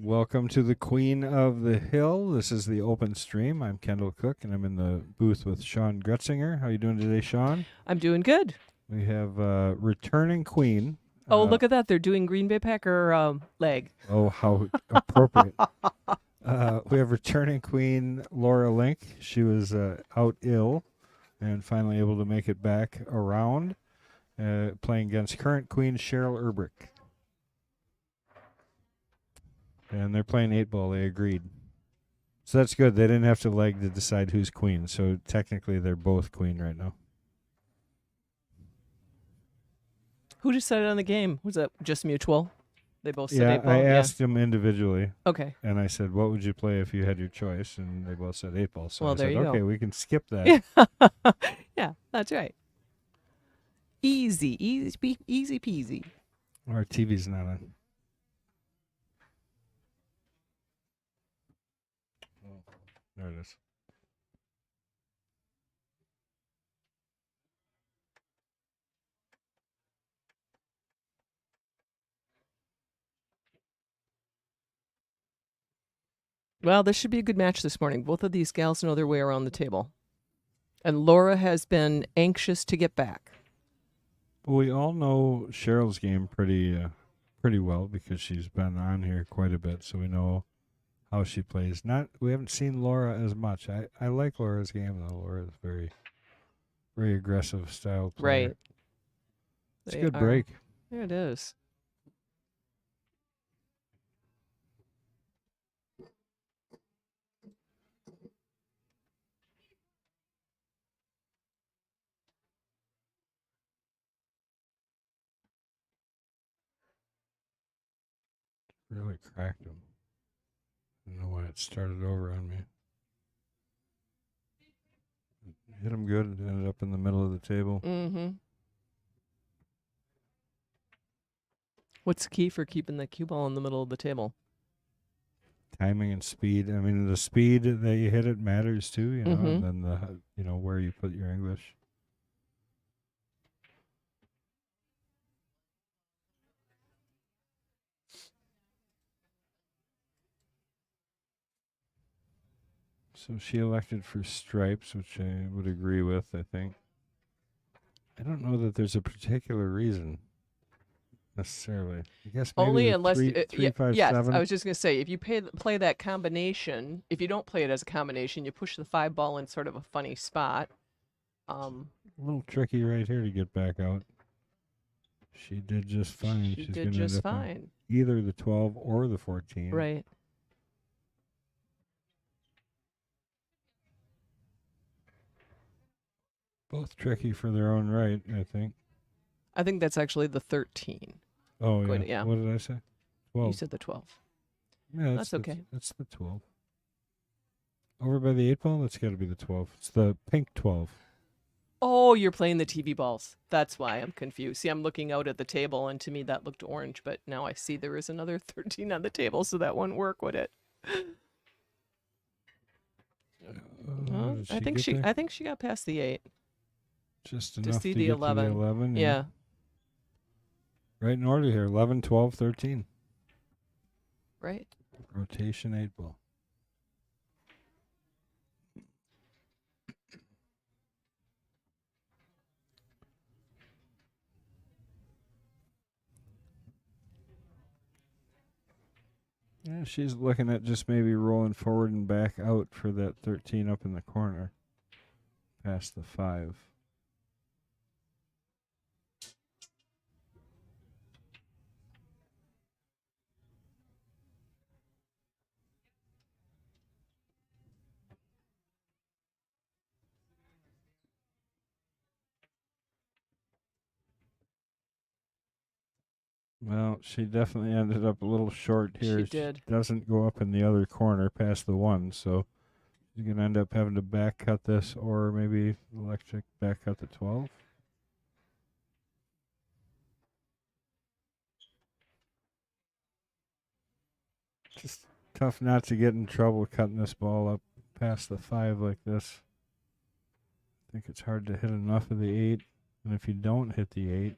Welcome to the Queen of the Hill. This is the open stream. I'm Kendall Cook, and I'm in the booth with Sean Gretzinger. How you doing today, Sean? I'm doing good. We have returning queen. Oh, look at that. They're doing Green Bay Packer leg. Oh, how appropriate. We have returning queen Laura Link. She was out ill and finally able to make it back around, playing against current queen Cheryl Erbrecht. And they're playing 8-ball. They agreed. So that's good. They didn't have to leg to decide who's queen. So technically, they're both queen right now. Who decided on the game? Was that just mutual? They both said 8-ball? I asked them individually. Okay. And I said, what would you play if you had your choice? And they both said 8-ball. So Well, I there said, you okay, go. we can skip that. Yeah, that's right. Easy peasy. Our TV's not on. There it is. Well, this should be a good match this morning. Both of these gals know their way around the table. And Laura has been anxious to get back. Well, we all know Cheryl's game pretty well because she's been on here quite a bit, so we know how she plays. We haven't seen Laura as much. I like Laura's game though. Laura's very, very aggressive style player. Right. It's a good break. There it is. Really cracked him. I don't know why it started over on me. Hit him good and ended up in the middle of the table. Mm-hmm. What's the key for keeping the cue ball in the middle of the table? Timing and speed. I mean, the speed that you hit it matters too, you know, Mm-hmm. and then where you put your English. So she elected for stripes, which I would agree with, I think. I don't know that there's a particular reason necessarily. I guess maybe Only the unless three, five, yes, seven. I was just gonna say if you play that combination, if you don't play it as a combination, you push the 5 ball in sort of a funny spot. A little tricky right here to get back out. She did just fine. She She's did gonna just end up on fine. either the 12 or the 14. Right. Both tricky for their own right, I think. I think that's actually the 13. Oh, Going yeah. to- yeah. What did I say? 12. You said the 12. Yeah, That's okay. That's the 12. Over by the 8-ball, that's got to be the 12. It's the pink 12. Oh, you're playing the TV balls. That's why I'm confused. See, I'm looking out at the table, and to me that looked orange, but now I see there is another 13 on the table, so that wouldn't work, would it? Well, Did I think get she. there? I think she got past the 8. Just to enough see to the get 11. to the 11. Yeah. Right in order here. 11, 12, 13. Right. Rotation 8-ball. Yeah, she's looking at just maybe rolling forward and back out for that 13 up in the corner. Past the 5. Well, she definitely ended up a little short here. She did. Doesn't go up in the other corner past the 1, so she's going to end up having to back cut this or maybe electric back cut the 12. Just tough not to get in trouble cutting this ball up past the 5 like this. I think it's hard to hit enough of the 8, and if you don't hit the 8,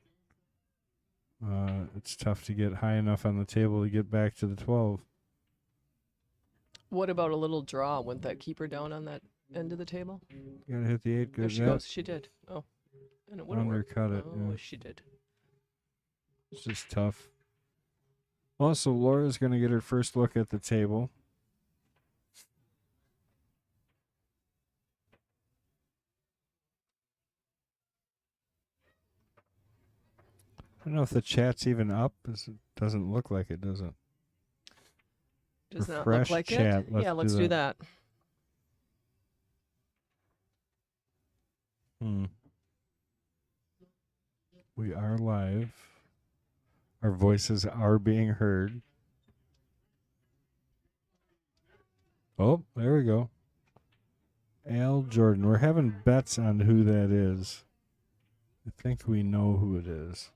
it's tough to get high enough on the table to get back to the 12. What about a little draw? Wouldn't that keep her down on that end of the table? You gotta hit the 8. There Good. she goes. She did. Oh, and it would have worked. Undercut it. Oh, Yeah. she did. It's just tough. Also, Laura's gonna get her first look at the table. I don't know if the chat's even up. It doesn't look like it, does it? Does not Refresh look like chat. it. Yeah, let's do that. We are live. Our voices are being heard. Oh, there we go. Al Jordan. We're having bets on who that is. I think we know who it is.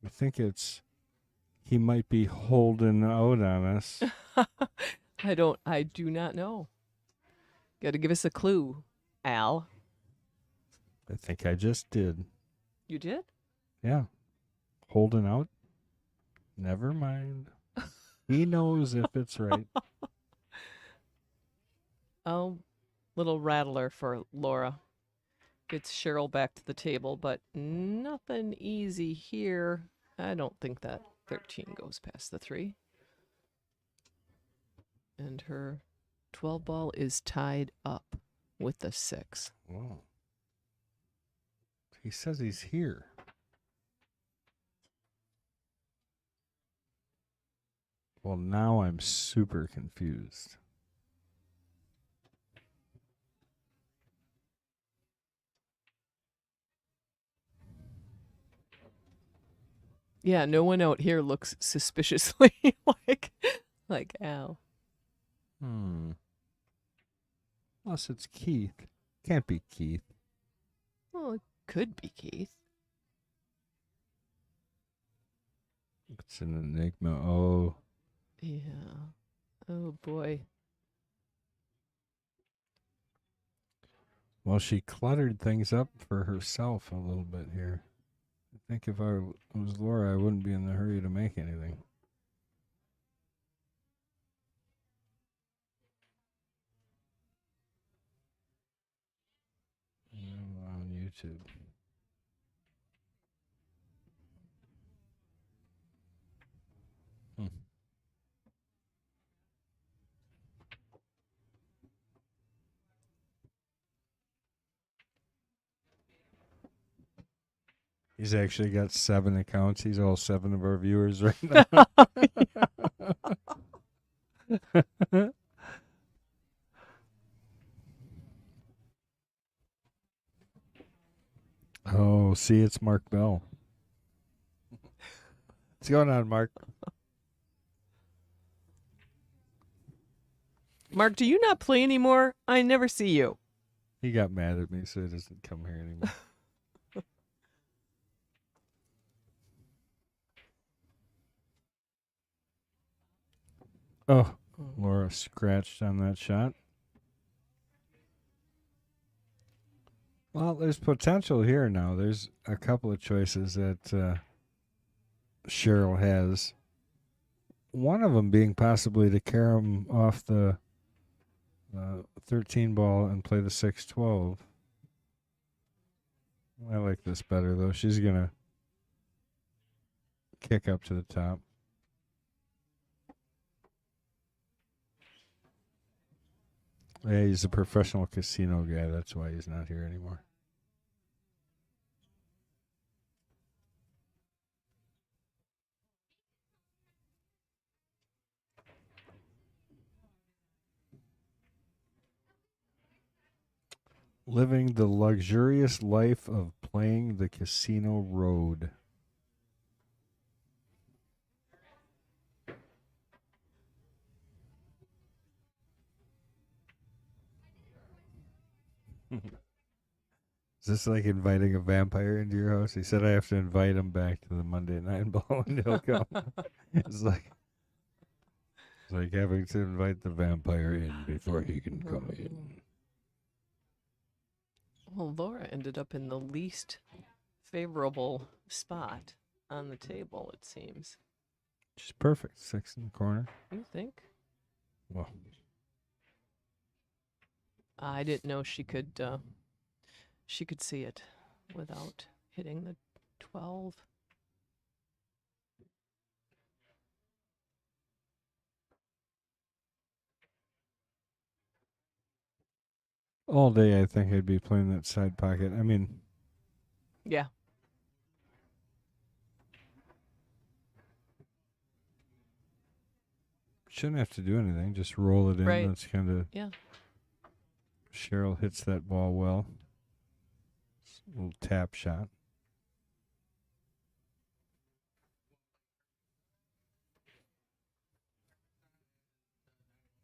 I think he might be holding out on us. I do not know. Got to give us a clue, Al. I think I just did. You did? Yeah. Holding out? Never mind. He knows if it's right. Oh, little rattler for Laura. Gets Cheryl back to the table, but nothing easy here. I don't think that 13 goes past the 3. And her 12 ball is tied up with the 6. Whoa. He says he's here. Well, now I'm super confused. Yeah, no one out here looks suspiciously like Al. Unless it's Keith. Can't be Keith. Well, it could be Keith. It's an enigma. Oh. Yeah. Oh, boy. Well, she cluttered things up for herself a little bit here. I think if I was Laura, I wouldn't be in the hurry to make anything. On YouTube. He's actually got 7 accounts. He's all 7 of our viewers right now. Oh, see, it's Mark Bell. What's going on, Mark? Mark, do you not play anymore? I never see you. He got mad at me, so he doesn't come here anymore. Oh, Laura scratched on that shot. Well, there's potential here now. There's a couple of choices that Cheryl has. One of them being possibly to carry him off the 13 ball and play the 6-12. I like this better, though. She's going to kick up to the top. Yeah, he's a professional casino guy. That's why he's not here anymore. Living the luxurious life of playing the casino road. Is this like inviting a vampire into your house? He said I have to invite him back to the Monday Night Ball and he'll come. It's like having to invite the vampire in before he can come in. Well, Laura ended up in the least favorable spot on the table, it seems. She's perfect. 6 in the corner. You think? Well, I didn't know she could see it without hitting the 12. all day I think I'd be playing that side pocket. I mean, Yeah. shouldn't have to do anything. Just roll it in. Right. That's kind of. Yeah. Cheryl hits that ball well. Little tap shot.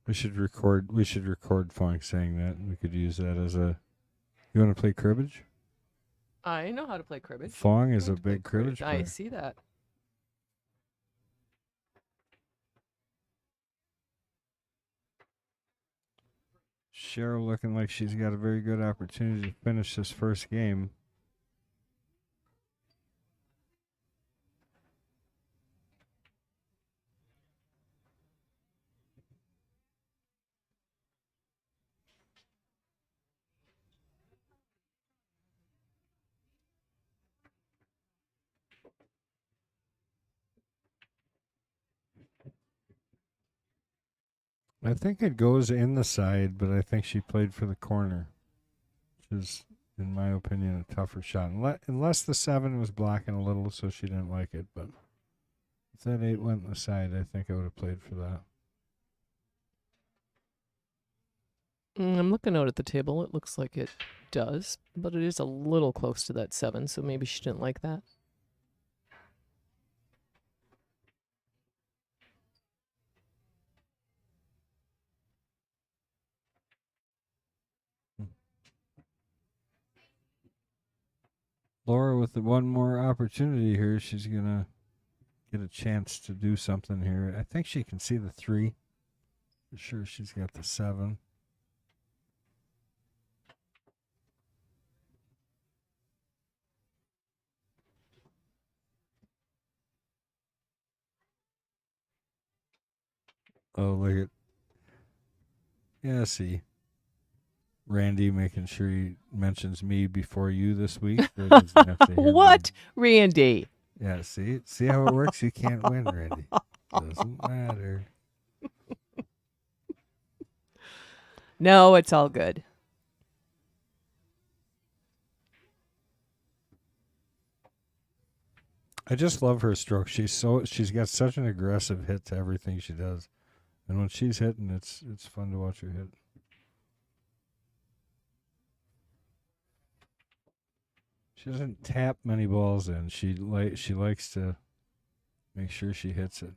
We should record Funk saying that. We could use that as a. You want to play cribbage? I know how to play cribbage. Fong is I a like to play big cribbage I player. see that. Cheryl looking like she's got a very good opportunity to finish this first game. I think it goes in the side, but I think she played for the corner, which is, in my opinion, a tougher shot. Unless the 7 was blocking a little, so she didn't like it. But if that 8 went in the side, I think I would have played for that. I'm looking out at the table. It looks like it does, but it is a little close to that 7, so maybe she didn't like that. Laura with the one more opportunity here. She's going to get a chance to do something here. I think she can see the 3. For sure she's got the 7. Oh, look at. Yeah, see. Randy making sure he mentions me before you this week. So he doesn't have to hear What, me. Randy? Yeah, see how it works? You can't win, Randy. Doesn't matter. No, it's all good. I just love her stroke. She's got such an aggressive hit to everything she does. And when she's hitting, it's fun to watch her hit. She doesn't tap many balls in. She likes to make sure she hits it.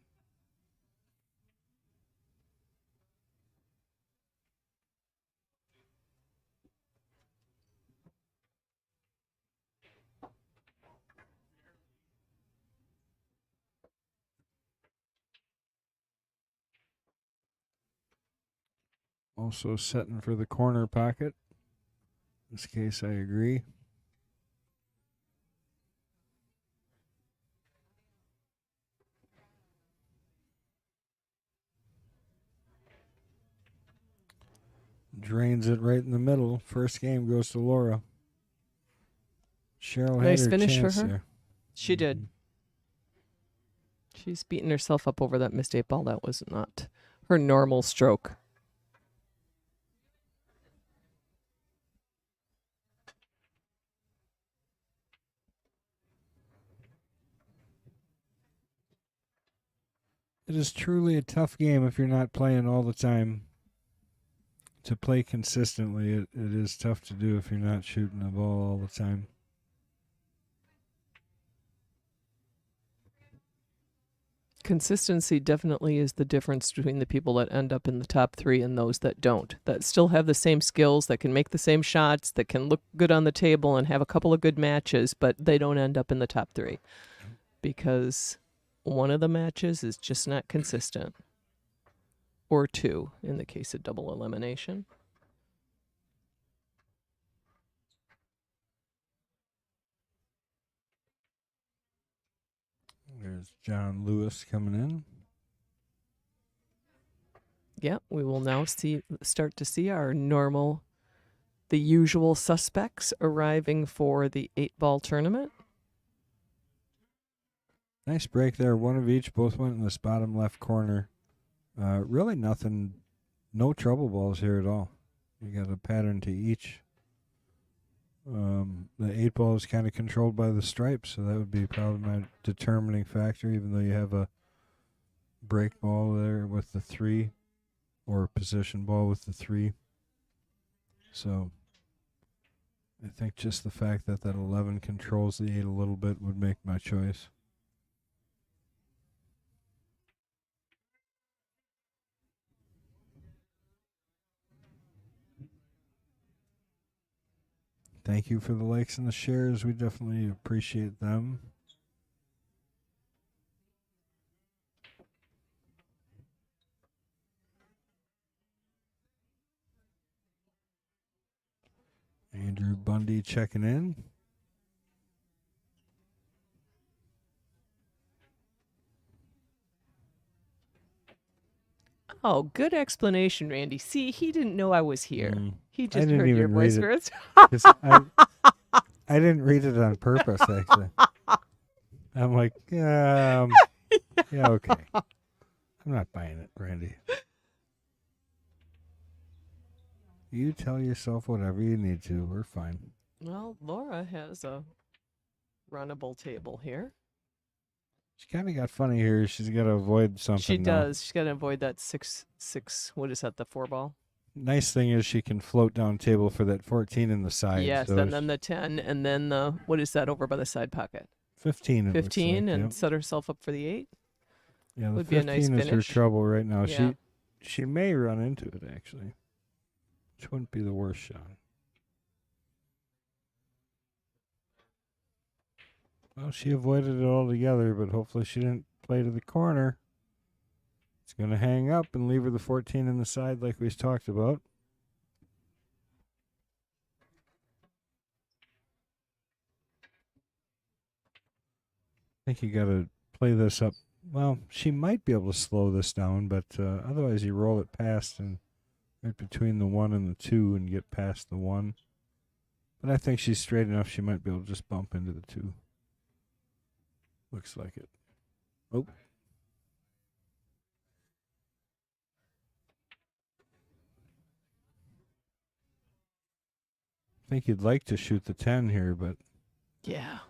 Also setting for the corner pocket. In this case, I agree. Drains it right in the middle. First game goes to Laura. Cheryl Nice had her finish for chance her. there. She did. She's beating herself up over that missed 8 ball. That was not her normal stroke. It is truly a tough game if you're not playing all the time. To play consistently, it is tough to do if you're not shooting the ball all the time. Consistency definitely is the difference between the people that end up in the top 3 and those that don't, that still have the same skills, that can make the same shots, that can look good on the table and have a couple of good matches, but they don't end up in the top 3 because one of the matches is just not consistent, or 2 in the case of double elimination. There's John Lewis coming in. Yeah, we will now start to see our the usual suspects arriving for the 8-ball tournament. Nice break there. One of each. Both went in this bottom left corner. Really nothing, no trouble balls here at all. You got a pattern to each. The 8-ball is kind of controlled by the stripes, so that would be probably my determining factor, even though you have a break ball there with the 3 or position ball with the 3. So I think just the fact that 11 controls the 8 a little bit would make my choice. Thank you for the likes and the shares. We definitely appreciate them. Andrew Bundy checking in. Oh, good explanation, Randy. See, he didn't know I was here. He just didn't heard your even voice read first. I didn't read it on purpose, actually. I'm like, yeah, okay. I'm not buying it, Randy. You tell yourself whatever you need to. We're fine. Well, Laura has a runnable table here. She kind of got funny here. She's got to avoid something. She now. does. She's got to avoid that 6. What is that? The 4-ball. Nice thing is she can float down table for that 14 in the side. Yes, so and then the 10, and then the what is that over by the side pocket? 15. 15, like, and yep. set herself up for the 8. Yeah, the would be a 15 nice is her finish. trouble right now. Yeah. She may run into it, actually. Which wouldn't be the worst shot. Well, she avoided it altogether, but hopefully she didn't play to the corner. It's going to hang up and leave her the 14 in the side like we talked about. I think you got to play this up. Well, she might be able to slow this down, but otherwise you roll it past and right between the 1 and the 2 and get past the 1. But I think she's straight enough she might be able to just bump into the 2. Looks like it. Oh. I think you'd like to shoot the 10 here, but Yeah.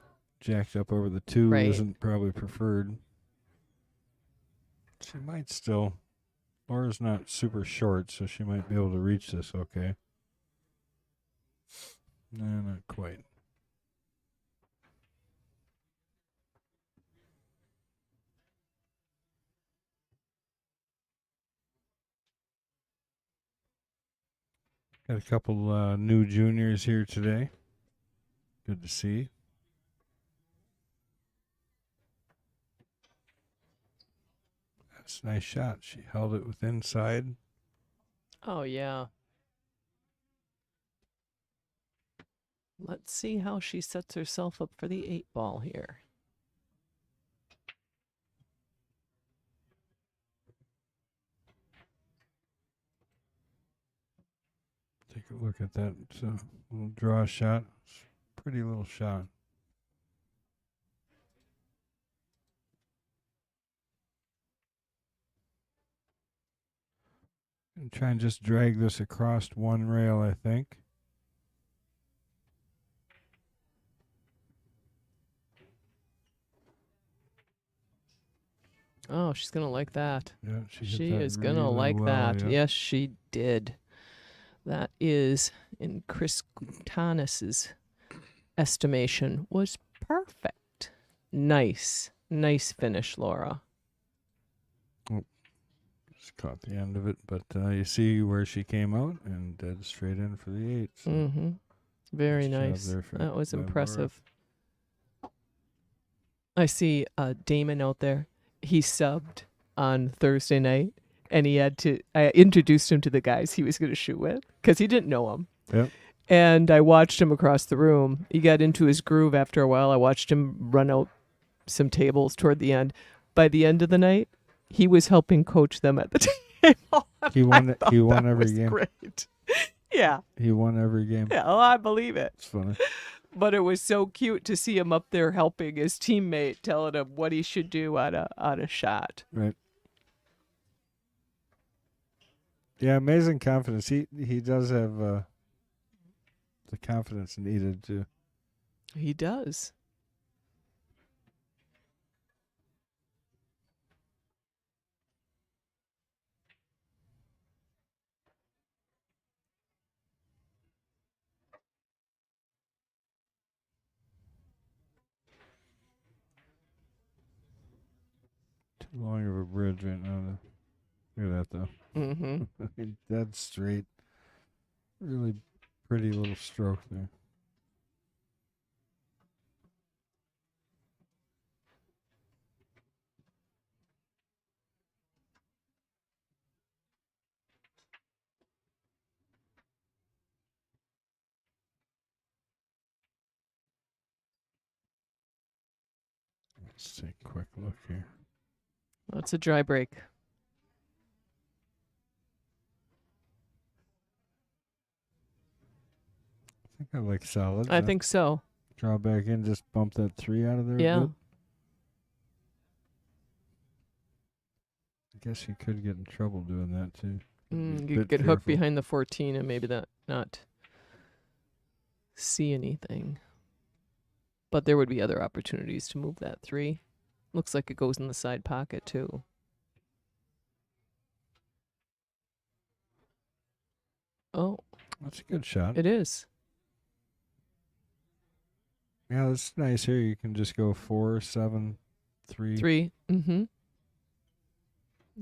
jacked up over the 2 Right. isn't probably preferred. She might still. Laura's not super short, so she might be able to reach this okay. No, not quite. Got a couple new juniors here today. Good to see. That's a nice shot. She held it with inside. Oh, yeah. Let's see how she sets herself up for the 8-ball here. Take a look at that little draw shot. Pretty little shot. And try and just drag this across one rail, I think. Oh, she's going to like that. Yeah, she hit She that is going to really like well, that. yeah. Yes, she did. That is, in Chris Gutanis's estimation, was perfect. Nice. Nice finish, Laura. Just caught the end of it, but you see where she came out and dead straight in for the 8. So Mm-hmm. Very nice job nice. there for- That was by Laura. impressive. I see Damon out there. He subbed on Thursday night, and I introduced him to the guys he was going to shoot with because he didn't know them. Yep. And I watched him across the room. He got into his groove after a while. I watched him run out some tables toward the end. By the end of the night, he was helping coach them at the He won. I thought He won that every was game. great. Yeah. He won every game. Yeah, oh, I believe it. It's funny. But it was so cute to see him up there helping his teammate, telling him what he should do on a shot. Right. Yeah, amazing confidence. He does have the confidence needed to. He does. Too long of a bridge right now. Look at that though. Mm-hmm. Dead straight. Really pretty little stroke there. Let's take a quick look here. That's a dry break. I think I like solid. I think so. Draw back in, just bump that 3 out of there. Yeah. A bit. I guess you could get in trouble doing that too. You could get hooked behind the 14 and maybe not see anything. But there would be other opportunities to move that 3. Looks like it goes in the side pocket too. Oh, That's a good shot. it is. Yeah, that's nice here. You can just go 4, 7, 3. 3. Mm-hmm.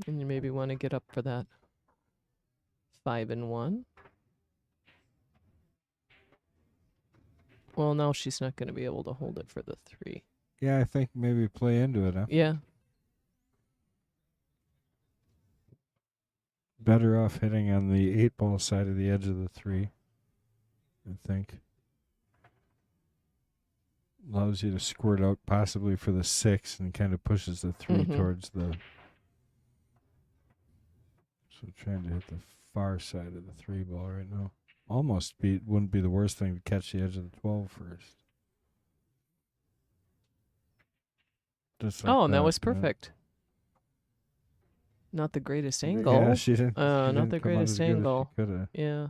And you maybe want to get up for that 5 and 1. Well, now she's not going to be able to hold it for the 3. Yeah, I think maybe play into it, huh? Yeah. Better off hitting on the 8-ball side of the edge of the 3, I think. Allows you to squirt out possibly for the 6 and kind of pushes the 3 towards the... So trying to hit the far side of the 3 ball right now. Almost wouldn't be the worst thing to catch the edge of the 12 first. Just like And that was you know. perfect. Not the greatest angle. Yeah, she didn't. Not the greatest angle. Could have. Yeah.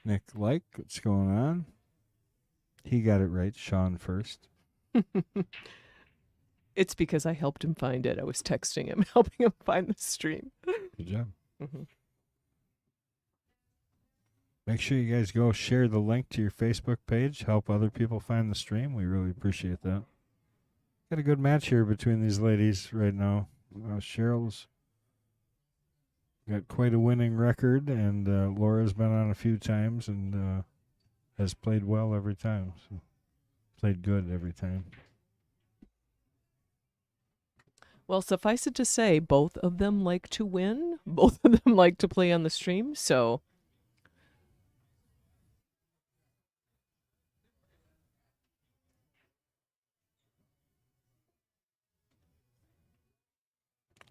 Nick Like, what's going on? He got it right. Sean first. It's because I helped him find it. I was texting him, helping him find the stream. Good job. Mm-hmm. Make sure you guys go share the link to your Facebook page. Help other people find the stream. We really appreciate that. Got a good match here between these ladies right now. Cheryl's got quite a winning record, and Laura's been on a few times and has played well every time. So played good every time. Well, suffice it to say, both of them like to win. Both of them like to play on the stream. So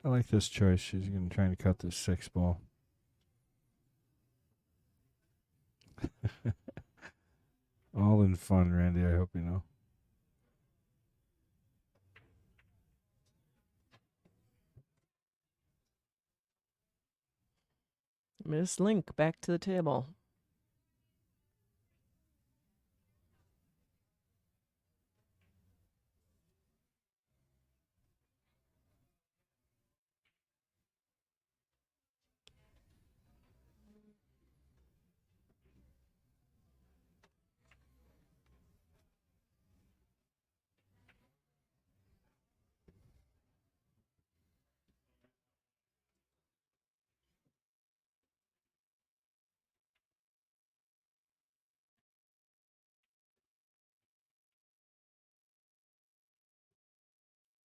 I like this choice. She's going to try to cut this 6 ball. All in fun, Randy. I hope you know. Miss Link back to the table.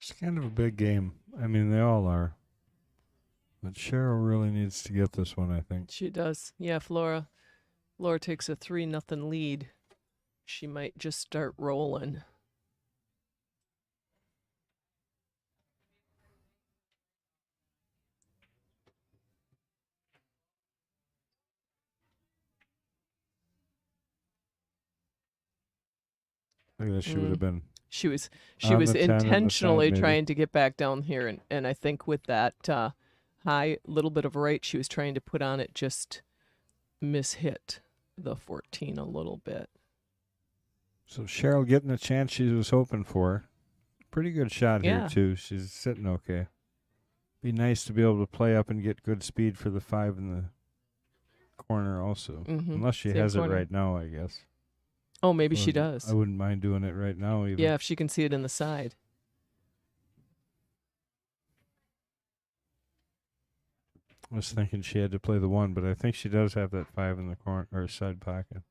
It's kind of a big game. I mean, they all are. But Cheryl really needs to get this one, I think. She does. Yeah, if Laura takes a 3-0 lead, She might just start rolling. Look at that. She would have been She was on the 10 and the 5 intentionally maybe. trying to get back down here, and I think with that high little bit of right, she was trying to put on it, just mishit the 14 a little bit. So Cheryl getting the chance she was hoping for. Pretty good shot here, Yeah. too. She's sitting okay. Be nice to be able to play up and get good speed for the 5 in the corner also. Unless she Same has corner. it right now, I guess. Oh, maybe she does. I wouldn't mind doing it right now even. Yeah, if she can see it in the side. I was thinking she had to play the 1, but I think she does have that 5 in the corner or side pocket.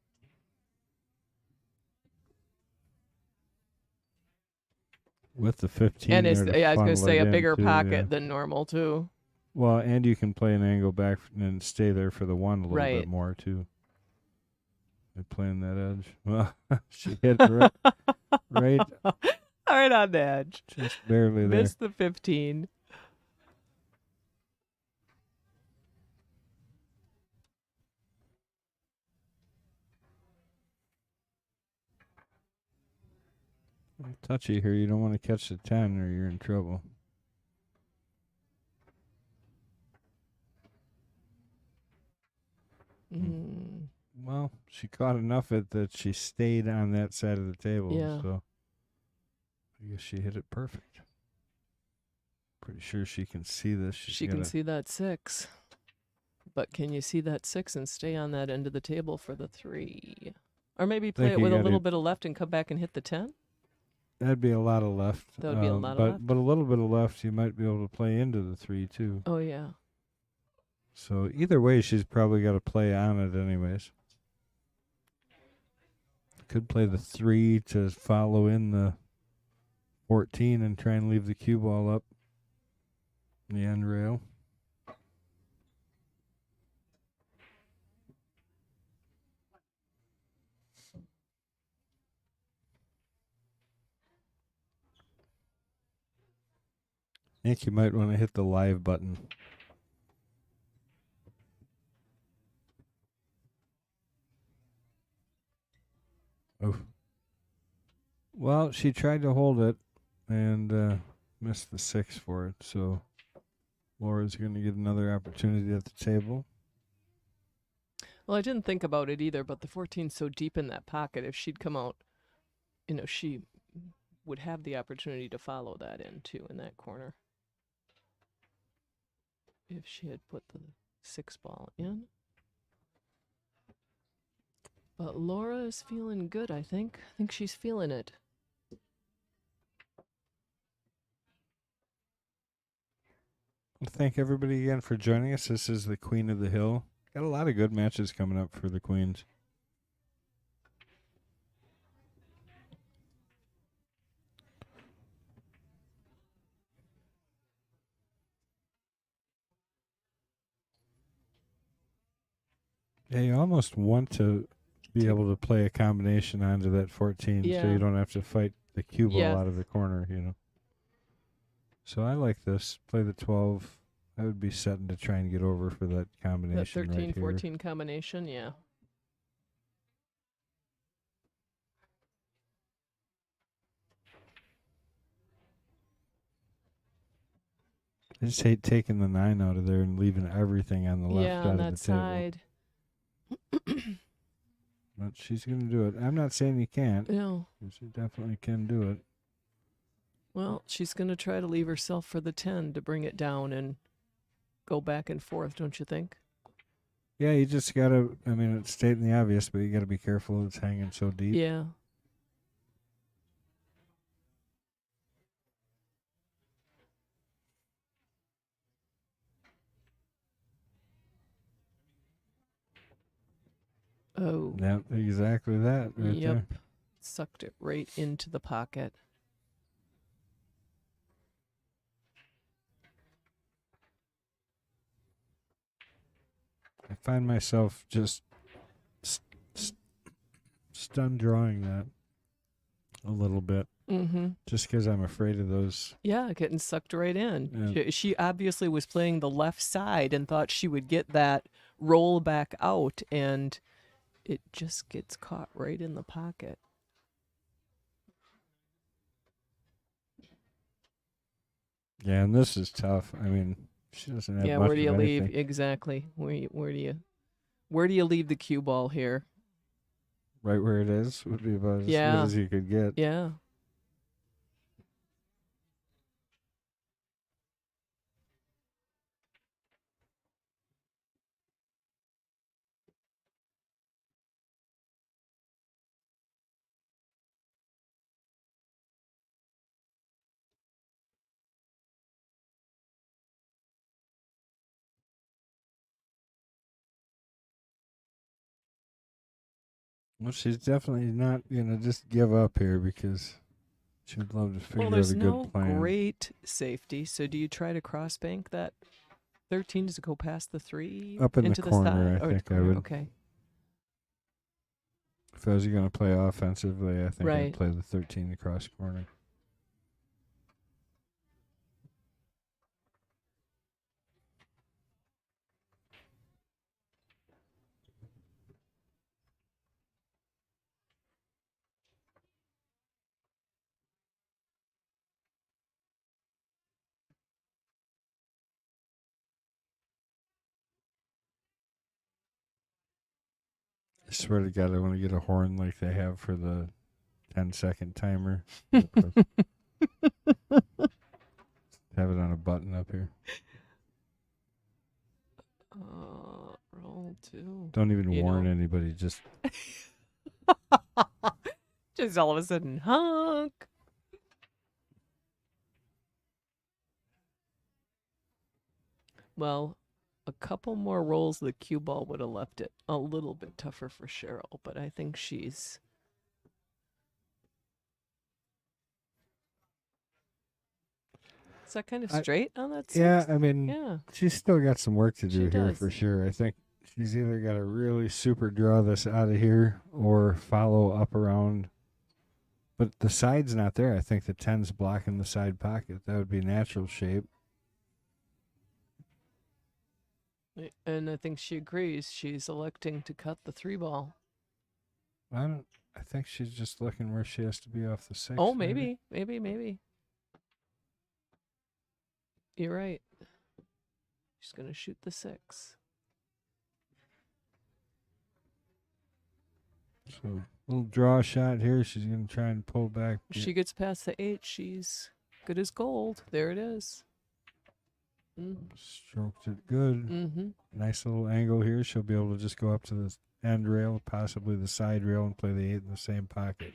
With the 15 And there to I was going to funnel say it a in, bigger too, pocket yeah. than normal too. Well, and you can play an angle back and stay there for the 1 a little Right. bit more, too. By playing that edge. Well, she hit right, right Right on the edge. just barely there. Missed the 15. Touchy here. You don't want to catch the 10 or you're in trouble. Well, she caught enough of it that she stayed on that side of the table. Yeah. So I guess she hit it perfect. Pretty sure she can see this. She can see that 6. But can you see that 6 and stay on that end of the table for the 3? Or maybe play it with a little bit of left and come back and hit the 10? That'd be a lot of left. That would be a lot of left. But a little bit of left, you might be able to play into the 3, too. Oh, yeah. So either way, she's probably got to play on it anyways. Could play the 3 to follow in the 14 and try and leave the cue ball up the end rail. I think you might want to hit the live button. Oh. Well, she tried to hold it and missed the 6 for it, so Laura's going to get another opportunity at the table. Well, I didn't think about it either, but the 14's so deep in that pocket, if she'd come out, she would have the opportunity to follow that in, too, in that corner. If she had put the 6 ball in. But Laura is feeling good, I think. I think she's feeling it. Well, thank everybody again for joining us. This is the Queen of the Hill. Got a lot of good matches coming up for the Queens. Yeah, you almost want to be able to play a combination onto that 14 so you don't have to fight the cue ball out of the corner, So I like this. Play the 12. I would be setting to try and get over for that combination that 13, right here. 14 combination, yeah. I just hate taking the 9 out of there and leaving everything on the left side of the side. table. But she's going to do it. I'm not saying you can't. Yeah. She definitely can do it. Well, she's going to try to leave herself for the 10 to bring it down and go back and forth, don't you think? Yeah, you just got to, it's stating the obvious, but you got to be careful it's hanging so deep. Yeah. Oh. Yep, exactly that right there. Sucked it right into the pocket. I find myself just just undrawing that a little bit, just because I'm afraid of those. Yeah, getting sucked right in. Yeah. She obviously was playing the left side and thought she would get that roll back out, and it just gets caught right in the pocket. Yeah, and this is tough. I mean, she doesn't have Yeah, much where do you of leave? anything. Exactly. Where do you leave the cue ball here? Right where it is would be about as good Yeah. as you could get. Yeah. Well, she's definitely not gonna just give up here because she would love to figure Well, out there's a no good plan. great safety. So do you try to cross bank that 13? Does it go past the 3 Up in the into corner, side? I Or the think I corner? would. Okay. If I was gonna play offensively, I think I'd Right. play the 13 across corner. I swear to God, I want to get a horn like they have for the 10-second timer. Have it on a button up here. Roll 2. Don't even You warn know. anybody. Just Just all of a sudden, honk. Well, a couple more rolls, the cue ball would have left it a little bit tougher for Cheryl, but I think she's. Is that kind of straight on that 6th? yeah, I mean, Yeah. she's still got some work to do She here does. for sure. I think she's either got to really super draw this out of here or follow up around. But the side's not there. I think the 10's blocking the side pocket. That would be natural shape. And I think she agrees. She's electing to cut the 3 ball. I think she's just looking where she has to be off the 6. Oh, maybe. You're right. She's going to shoot the 6. So, little draw shot here. She's going to try and pull back. If she gets past the 8, she's good as gold. There it is. Stroked it good. Nice little angle here. She'll be able to just go up to the end rail, possibly the side rail, and play the 8 in the same pocket.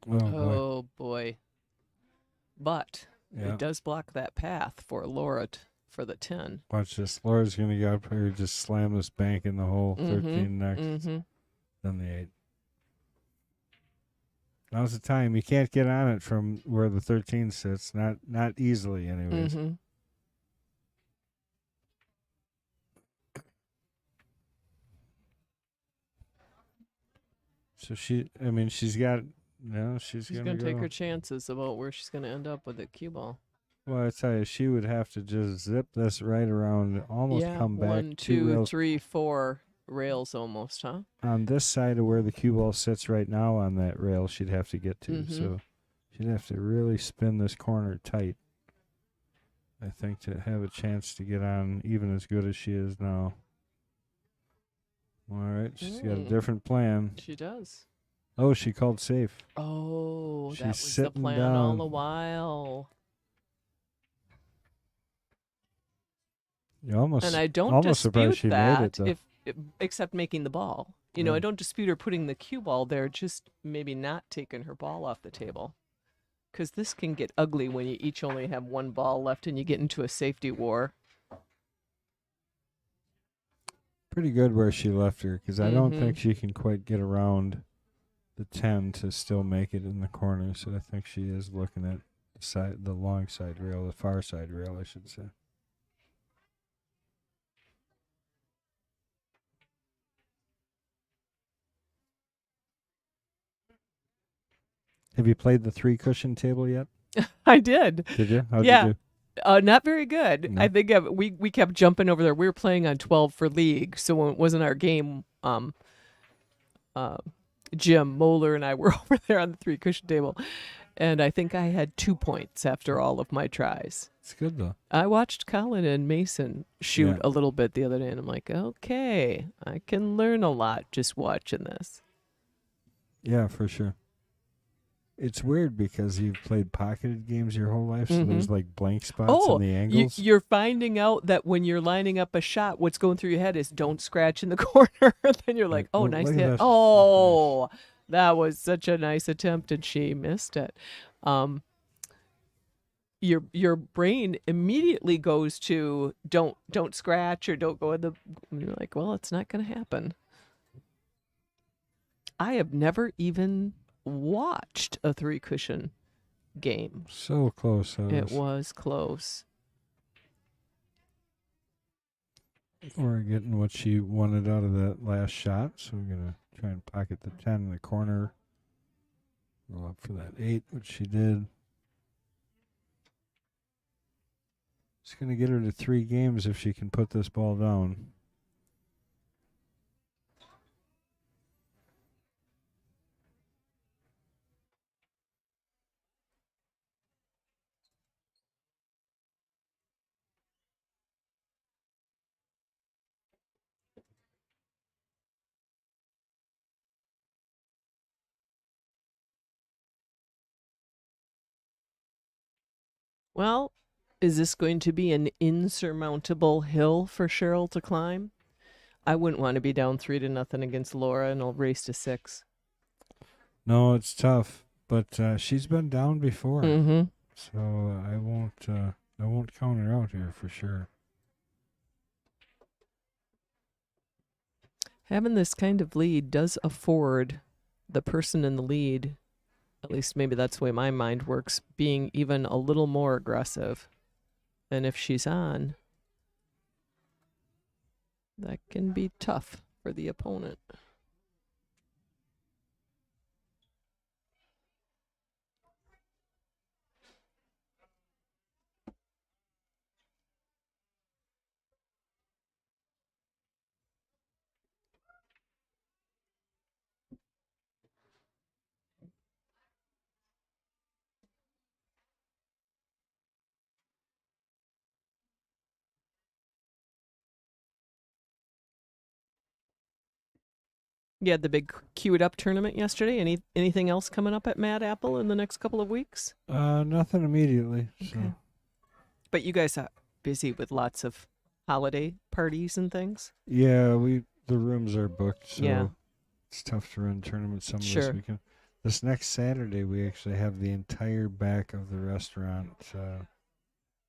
Oh boy. But Yeah. it does block that path for Laura for the 10. Watch this. Laura's going to get up here, just slam this bank in the hole. 13 next. Then the 8. Now's the time. You can't get on it from where the 13 sits. Not easily, anyways. So she's got. No, she's She's going to take her chances about where she's going to end up with the cue ball. Well, I tell you, she would have to just zip this right around, almost come back 1, 2, 3, 4 rails almost, huh? on this side of where the cue ball sits right now on that rail. She'd have to get to, so she'd have to really spin this corner tight, I think, to have a chance to get on even as good as she is now. All right, she's got a different plan. She does. Oh, she called safe. Oh, She's that was the sitting plan down. all the while. You almost, And I don't almost surprised dispute she that, made it, though. except making the ball. You know, I don't dispute her putting the cue ball there, just maybe not taking her ball off the table. Because this can get ugly when you each only have one ball left and you get into a safety war. Pretty good where she left her, because I don't Mhm. think she can quite get around the 10 to still make it in the corner. So I think she is looking at the long side rail, the far side rail, I should say. Have you played the 3 cushion table yet? I did. Did you? How'd Yeah. you do? Not very good. No? I think we kept jumping over there. We were playing on 12 for league, so it wasn't our game. Jim Moeller and I were over there on the 3 cushion table, and I think I had 2 points after all of my tries. It's good, though. I watched Colin and Mason shoot Yeah. a little bit the other day, and I'm like, okay, I can learn a lot just watching this. Yeah, for sure. It's weird because you've played pocketed games your whole life, so there's like blank spots in the angles. You're finding out that when you're lining up a shot, what's going through your head is don't scratch in the corner. Then you're like, oh, Look- nice look at hit. this. Oh, that was such a nice attempt, and she missed it. Your brain immediately goes to don't scratch or don't go in the. And you're like, well, it's not going to happen. I have never even watched a 3 cushion game. So close. It was close. We're getting what she wanted out of that last shot, so we're going to try and pocket the 10 in the corner. Go up for that 8, which she did. It's going to get her to 3 games if she can put this ball down. Well, is this going to be an insurmountable hill for Cheryl to climb? I wouldn't want to be down 3-0 against Laura and I'll race to 6. No, it's tough, but she's been down before, Mm-hmm. so I won't count her out here for sure. Having this kind of lead does afford the person in the lead, at least maybe that's the way my mind works, being even a little more aggressive. And if she's on, that can be tough for the opponent. You had the big queued up tournament yesterday. Anything else coming up at Mad Apple in the next couple of weeks? Nothing immediately. Okay. So But you guys are busy with lots of holiday parties and things. yeah, the rooms are booked, so Yeah. it's tough to run tournaments some Sure. this weekend. This next Saturday, we actually have the entire back of the restaurant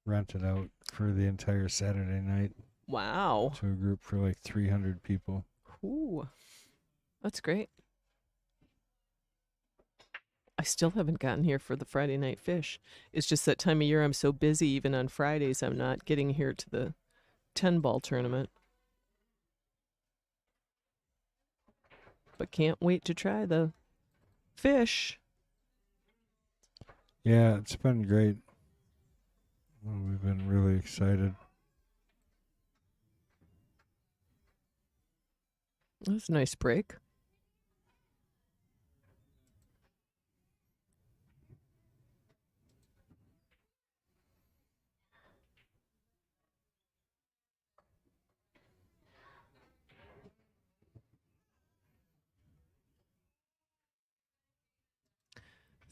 rented out for the entire Saturday night Wow. to a group for like 300 people. Ooh. That's great. I still haven't gotten here for the Friday night fish. It's just that time of year I'm so busy, even on Fridays, I'm not getting here to the 10-ball tournament. But can't wait to try the fish. Yeah, it's been great. We've been really excited. That's a nice break.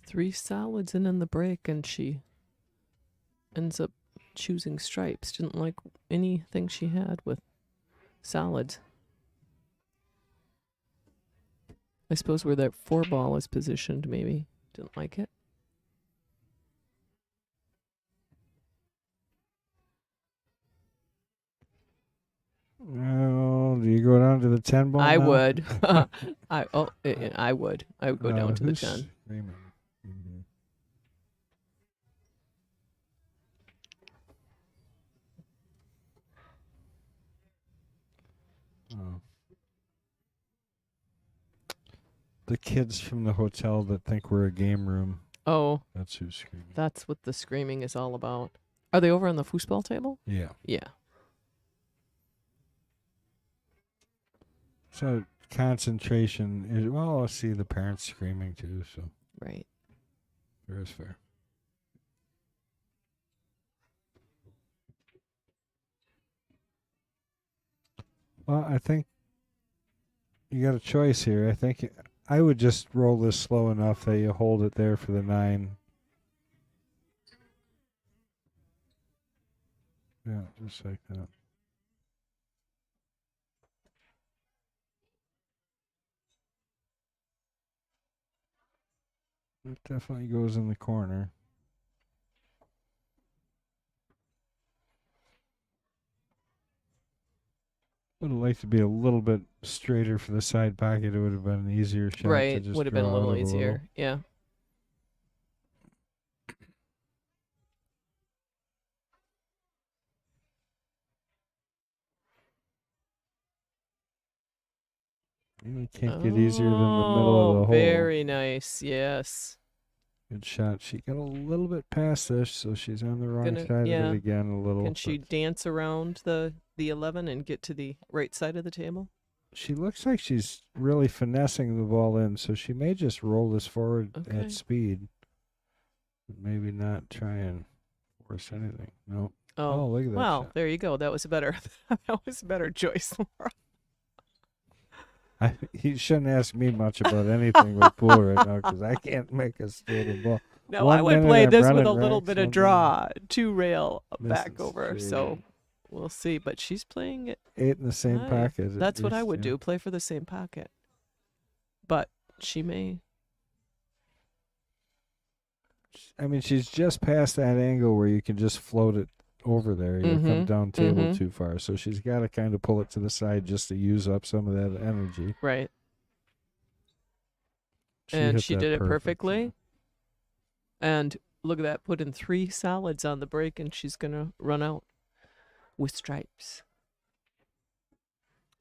Three solids in the break, and she ends up choosing stripes. Didn't like anything she had with solids. I suppose where that 4-ball is positioned, maybe. Didn't like it. you go down to the 10 ball I now? would. I would. I would go down to the Who's 10. screaming? Mhm. Oh. The kids from the hotel that think we're a game room. Oh, That's who's screaming. that's what the screaming is all about. Are they over on the foosball table? Yeah. Yeah. So concentration is, well, I see the parents screaming too, so Right. fair is fair. Well, I think you got a choice here. I think I would just roll this slow enough that you hold it there for the 9. Yeah, just like that. It definitely goes in the corner. Would have liked to be a little bit straighter for the side pocket. It would have been an easier shot to Right. just Would have been a draw little out of easier. Yeah. You can't get easier than the middle of the hole. Very nice. Yes. Good shot. She got a little bit past this, so she's on the wrong Gonna- side yeah. of it again a little. Can she but dance around the 11 and get to the right side of the table? she looks like she's really finessing the ball in, so she may just roll this forward Okay. at speed. But maybe not try and force anything. No. Oh, look at that Well, shot. there you go. That was a better that was a better choice, Laura. You shouldn't ask me much about anything with pool right now because I can't make a straight ball. No, 1 I would minute play on this with Brennan a little Rex, bit 1 of draw, 2-rail back Misses over. 3. So we'll see. But she's playing it. 8 in the same high. pocket. at That's what I least, would yeah. do. Play for the same pocket. But she may. I mean, she's just past that angle where you can just float it over there. You come Mhm, down table mhm. too far. So she's got to kind of pull it to the side just to use up some of that energy. Right. She And hit she that did it perfect, perfectly. And look at that. Put in 3 solids on the break, and she's going to run out with stripes.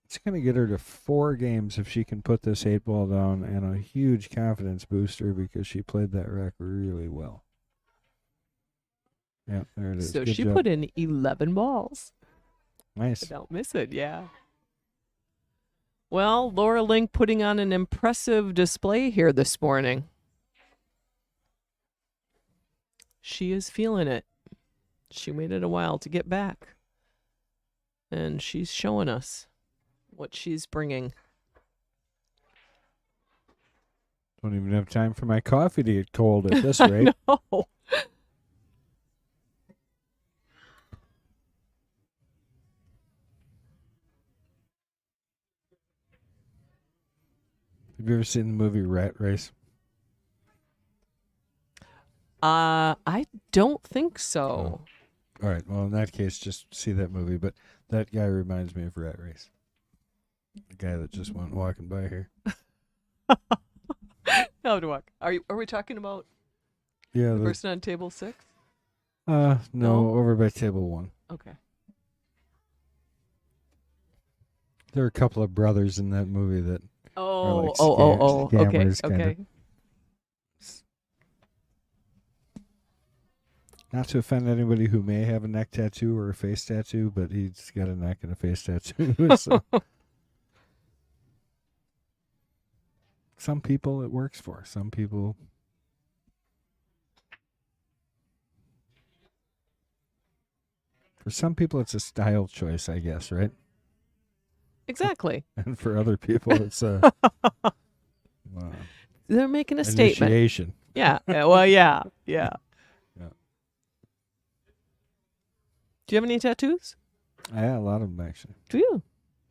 It's going to get her to 4 games if she can put this 8 ball down, and a huge confidence booster because she played that rack really well. Yeah, there it is. So Good she job. put in 11 balls. Nice. Don't miss it, yeah. Well, Laura Link putting on an impressive display here this morning. She is feeling it. She waited a while to get back. And she's showing us what she's bringing. Don't even have time for my coffee to get cold at this rate. No. Have you ever seen the movie Rat Race? I don't think so. All right. Well, in that case, just see that movie. But that guy reminds me of Rat Race. The guy that just went walking by here. How do I? Are we talking about Yeah. the person on table 6? No, No? over by table 1. Okay. There are a couple of brothers in that movie that Oh, like okay, scammers, kinda. okay. Not to offend anybody who may have a neck tattoo or a face tattoo, but he's got a neck and a face tattoo. So. Some people it works for. Some people. For some people, it's a style choice, I guess, right? Exactly. And for other people, it's a They're making a statement. initiation. Yeah. Well, yeah. Yeah. Do you have any tattoos? Yeah, a lot of them actually. Do you?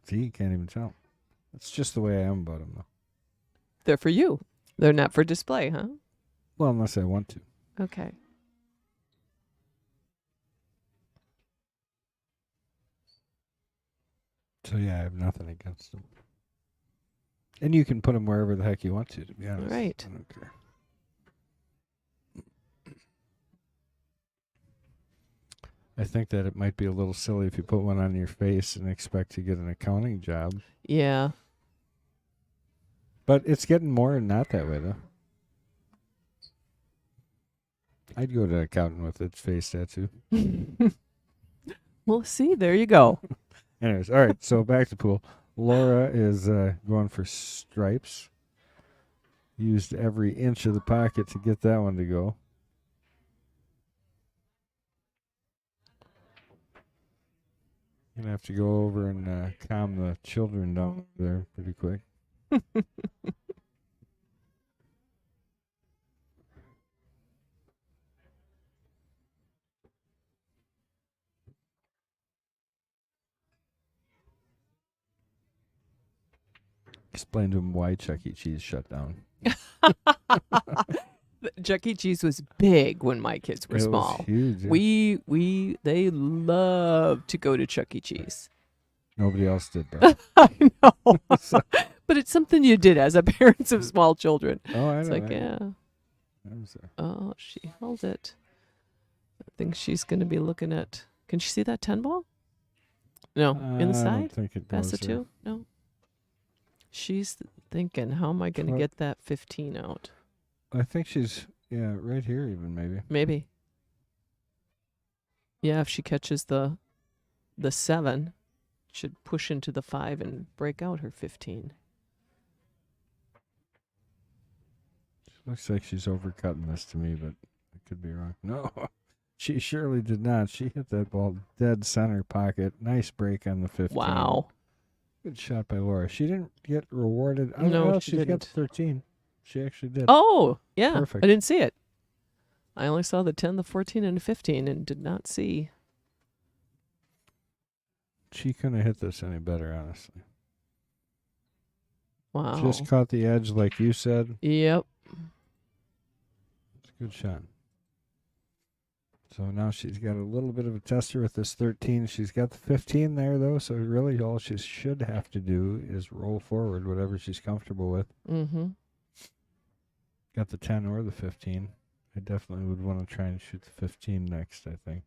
See, you can't even tell. It's just the way I am about them, though. They're for you. They're not for display, huh? Well, unless I want to. Okay. So yeah, I have nothing against them. And you can put them wherever the heck you want to be honest. Right. I don't care. I think that it might be a little silly if you put one on your face and expect to get an accounting job. Yeah. But it's getting more not that way, though. I'd go to an accountant with its face tattoo. Well, see, there you go. Anyways, all right, so back to pool. Laura is going for stripes. Used every inch of the pocket to get that one to go. Gonna have to go over and calm the children down there pretty quick. Explain to them why Chuck E. Cheese shut down. Chuck E. Cheese was big when my kids were It small. was huge. Yeah. They loved to go to Chuck E. Cheese. Nobody else did that. I know. But it's something you did as a parent of small children. Oh, I It's know. like, yeah. I'm sorry. Oh, she held it. I think she's going to be looking at. Can she see that 10 ball? No. I don't Inside? think it Past goes the there. 2? No. She's thinking, how am I going to Well- get that 15 out? I think she's right here even maybe. Maybe. Yeah, if she catches the 7, should push into the 5 and break out her 15. Looks like she's overcutting this to me, but I could be wrong. No, she surely did not. She hit that ball dead center pocket. Nice break on the 15. Wow. Good shot by Laura. She didn't get rewarded. Oh, No, well, she she's got didn't. the 13. She actually did. Oh, yeah. Perfect. I didn't see it. I only saw the 10, the 14, and the 15 and did not see. She couldn't have hit this any better, honestly. Wow. Just caught the edge like you said. Yep. It's a good shot. So now she's got a little bit of a tester with this 13. She's got the 15 there, though, so really all she should have to do is roll forward, whatever she's comfortable with. Mm-hmm. Got the 10 or the 15. I definitely would want to try and shoot the 15 next, I think.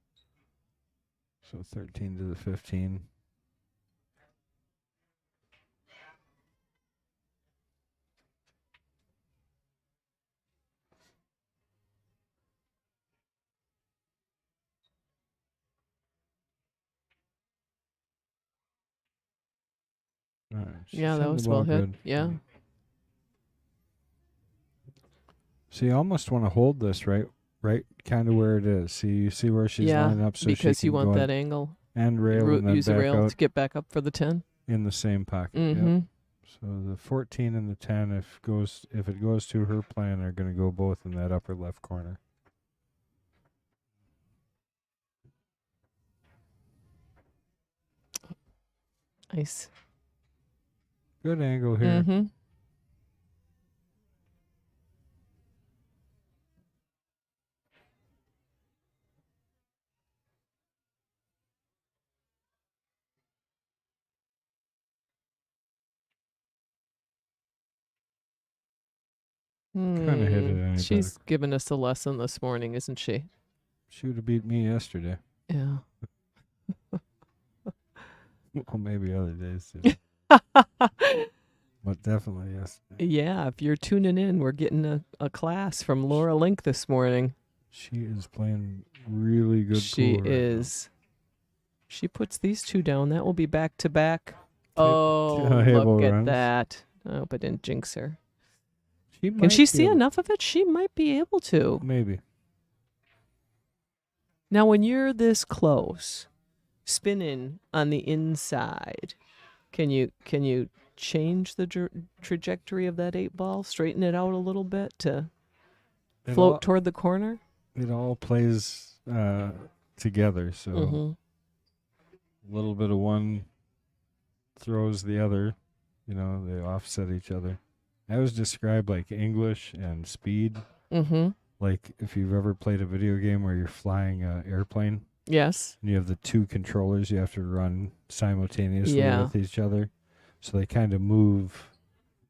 So 13 to the 15. All right, she's Yeah, that hitting the was ball well hit. good. Yeah. So you almost want to hold this right kind of where it is. See, you see where she's Yeah, lining up, so because she you can want go that angle. and rail and then Use the back rail out to get back up for the 10. in the same pocket. Mm-hmm. Yep. So the 14 and the 10, if it goes to her plan, are going to go both in that upper left corner. Nice. Good angle here. Mm-hmm. Kinda hit it any She's given us a lesson this morning, isn't she? She would have beat me yesterday. Yeah. Well, maybe other days too. But definitely yesterday. Yeah, if you're tuning in, we're getting a class from Laura Link this morning. She is playing really good She pool right now. is. She puts these 2 down. That will be back to back. Table Look at runs. that. I hope I didn't jinx her. Can Can she see enough of it? She might be able to. Maybe. Now, when you're this close, spinning on the inside, can you change the trajectory of that 8 ball? Straighten it out a little bit to float toward the corner? It all plays together, so Mm-hmm. a little bit of one throws the other. You know, they offset each other. I always describe like English and speed. Mm-hmm. Like if you've ever played a video game where you're flying an airplane Yes. And you have the two controllers you have to run simultaneously Yeah. with each other. So they kind of move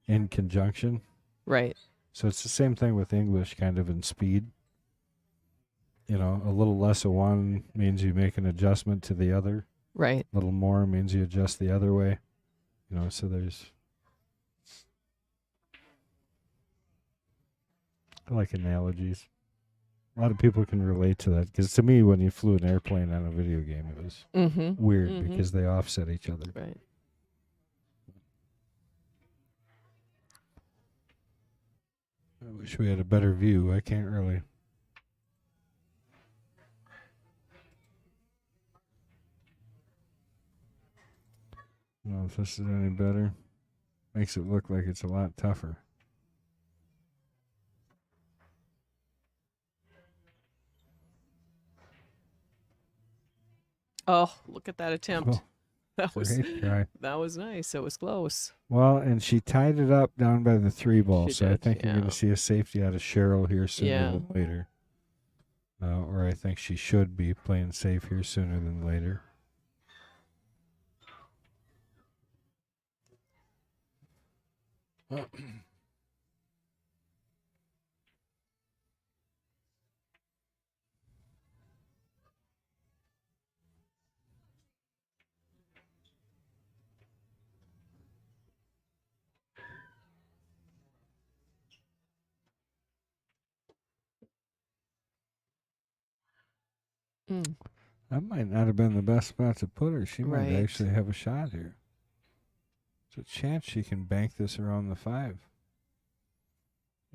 in conjunction. Right. So it's the same thing with English, kind of in speed. You know, a little less of one means you make an adjustment to the other. Right. A little more means you adjust the other way. You know, so there's... I like analogies. A lot of people can relate to that because to me, when you flew an airplane on a video game, it was weird because they offset each other. Right. I wish we had a better view. I can't really. I don't know if this is any better. Makes it look like it's a lot tougher. Oh, look at that attempt. Oh, that was great try. that was nice. It was close. Well, and she tied it up down by the 3 ball, She so I did, think you're going yeah. to see a safety out of Cheryl here sooner Yeah. than later. Or I think she should be playing safe here sooner than later. Mm. That might not have been the best spot to put her. She might Right. actually have a shot here. There's a chance she can bank this around the 5.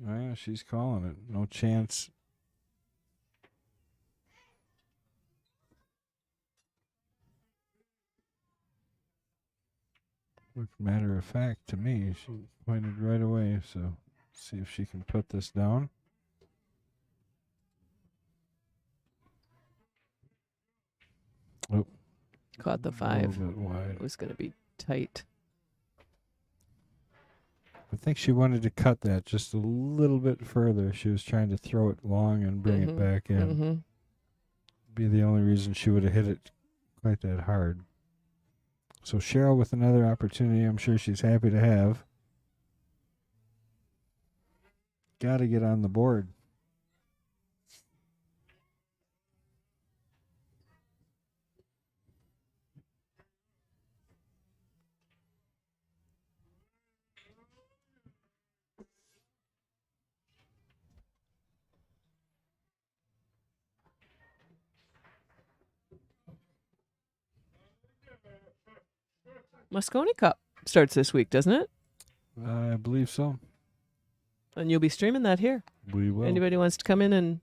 Oh, yeah, she's calling it. No chance. Looked matter of fact to me. She pointed right away, so see if she can put this down. Oh, Caught the a 5. little bit wide. It was going to be tight. I think she wanted to cut that just a little bit further. She was trying to throw it long and bring it back in. Be the only reason she would have hit it quite that hard. So Cheryl with another opportunity I'm sure she's happy to have. Got to get on the board. Moscone Cup starts this week, doesn't it? I believe so. And you'll be streaming that here. We will. Anybody wants to come in and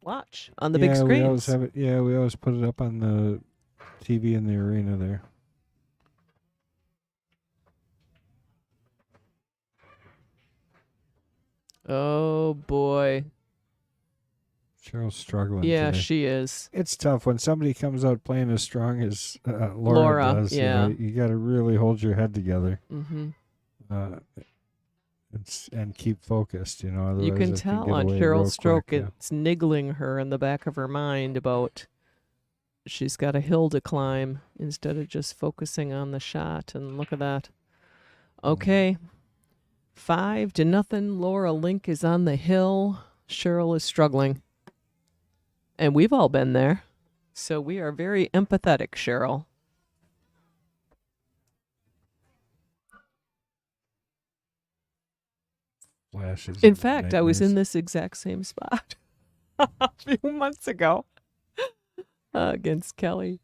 watch on the big screens. We always have it. Yeah, we always put it up on the TV in the arena there. Oh boy. Cheryl's struggling. Yeah, today. she is. It's tough when somebody comes out playing as strong as Laura, does. yeah. You got to really hold your head together. Mm-hmm. And keep focused. Otherwise You can it tell get on away real Cheryl's stroke, quick, it's niggling her in the back of her mind about she's got a hill to climb instead of just focusing on the shot. And look at that. Okay. 5-0. Laura Link is on the hill. Cheryl is struggling. And we've all been there. So we are very empathetic, Cheryl. Flashes In and fact, I was nightmares. in this exact same spot a few months ago against Kelly.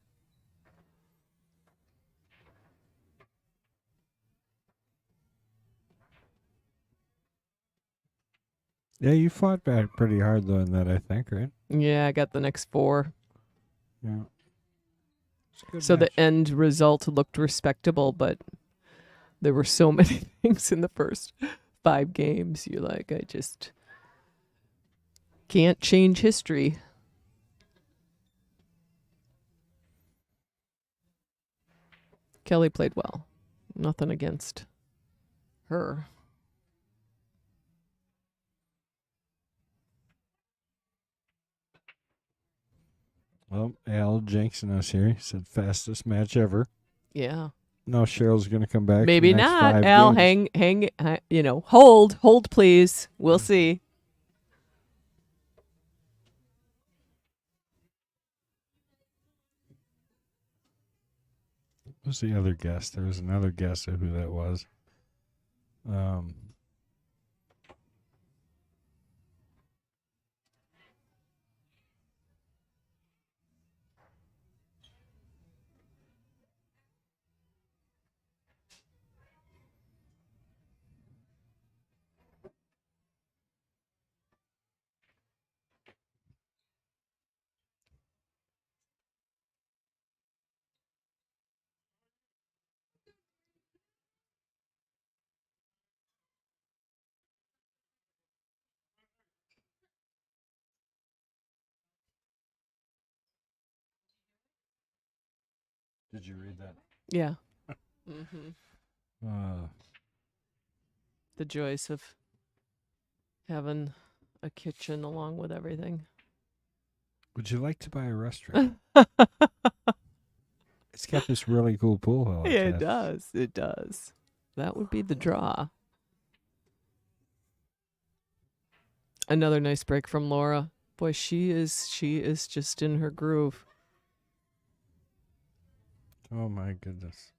Yeah, you fought back pretty hard though in that, I think, right? Yeah, I got the next 4. Yeah. It's a good So match. the end result looked respectable, but there were so many things in the first 5 games. You're like, I just can't change history. Kelly played well. Nothing against her. Well, Al jinxing us here. He said fastest match ever. Yeah. No, Cheryl's going to come back. Maybe for the next not. 5 Al, games. hold, please. We'll see. Who's the other guest? There was another guess of who that was. Did you read that? Yeah. Mm-hmm. Uh, The joys of having a kitchen along with everything. would you like to buy a restaurant? It's got this really cool pool hall. Yeah, it attached. does. It does. That would be the draw. Another nice break from Laura. Boy, she is just in her groove. Oh my goodness.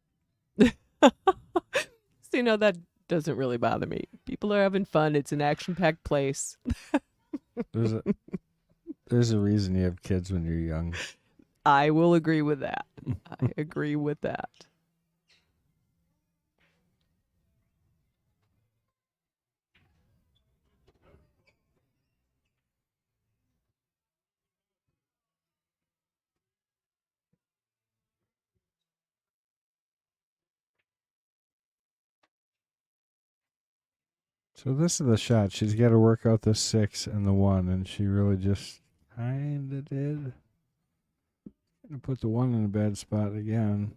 So, that doesn't really bother me. People are having fun. It's an action-packed place. There's a reason you have kids when you're young. I will agree with that. I agree with that. So this is the shot. She's got to work out the 6 and the 1, and she really just kind of did. Gonna put the 1 in a bad spot again.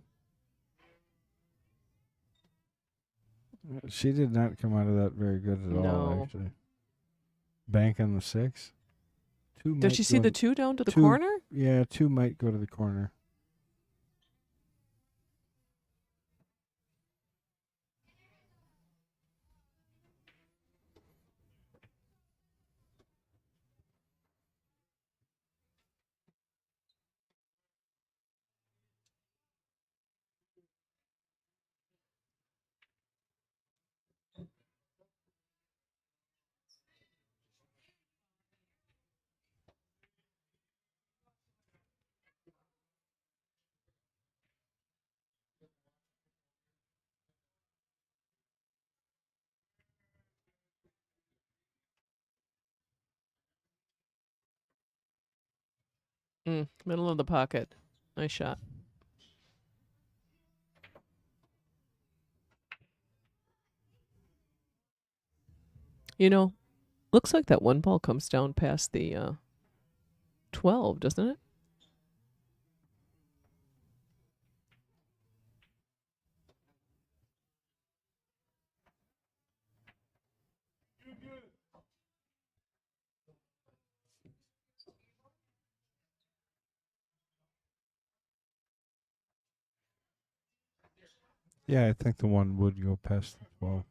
She did not come out of that very good at all, No. actually. Bank on the 6. Does she see the 2 down to the two- corner? Yeah, 2 might go to the corner. Middle of the pocket. Nice shot. Looks like that one ball comes down past the 12, doesn't it? Yeah, I think the 1 would go past the 12.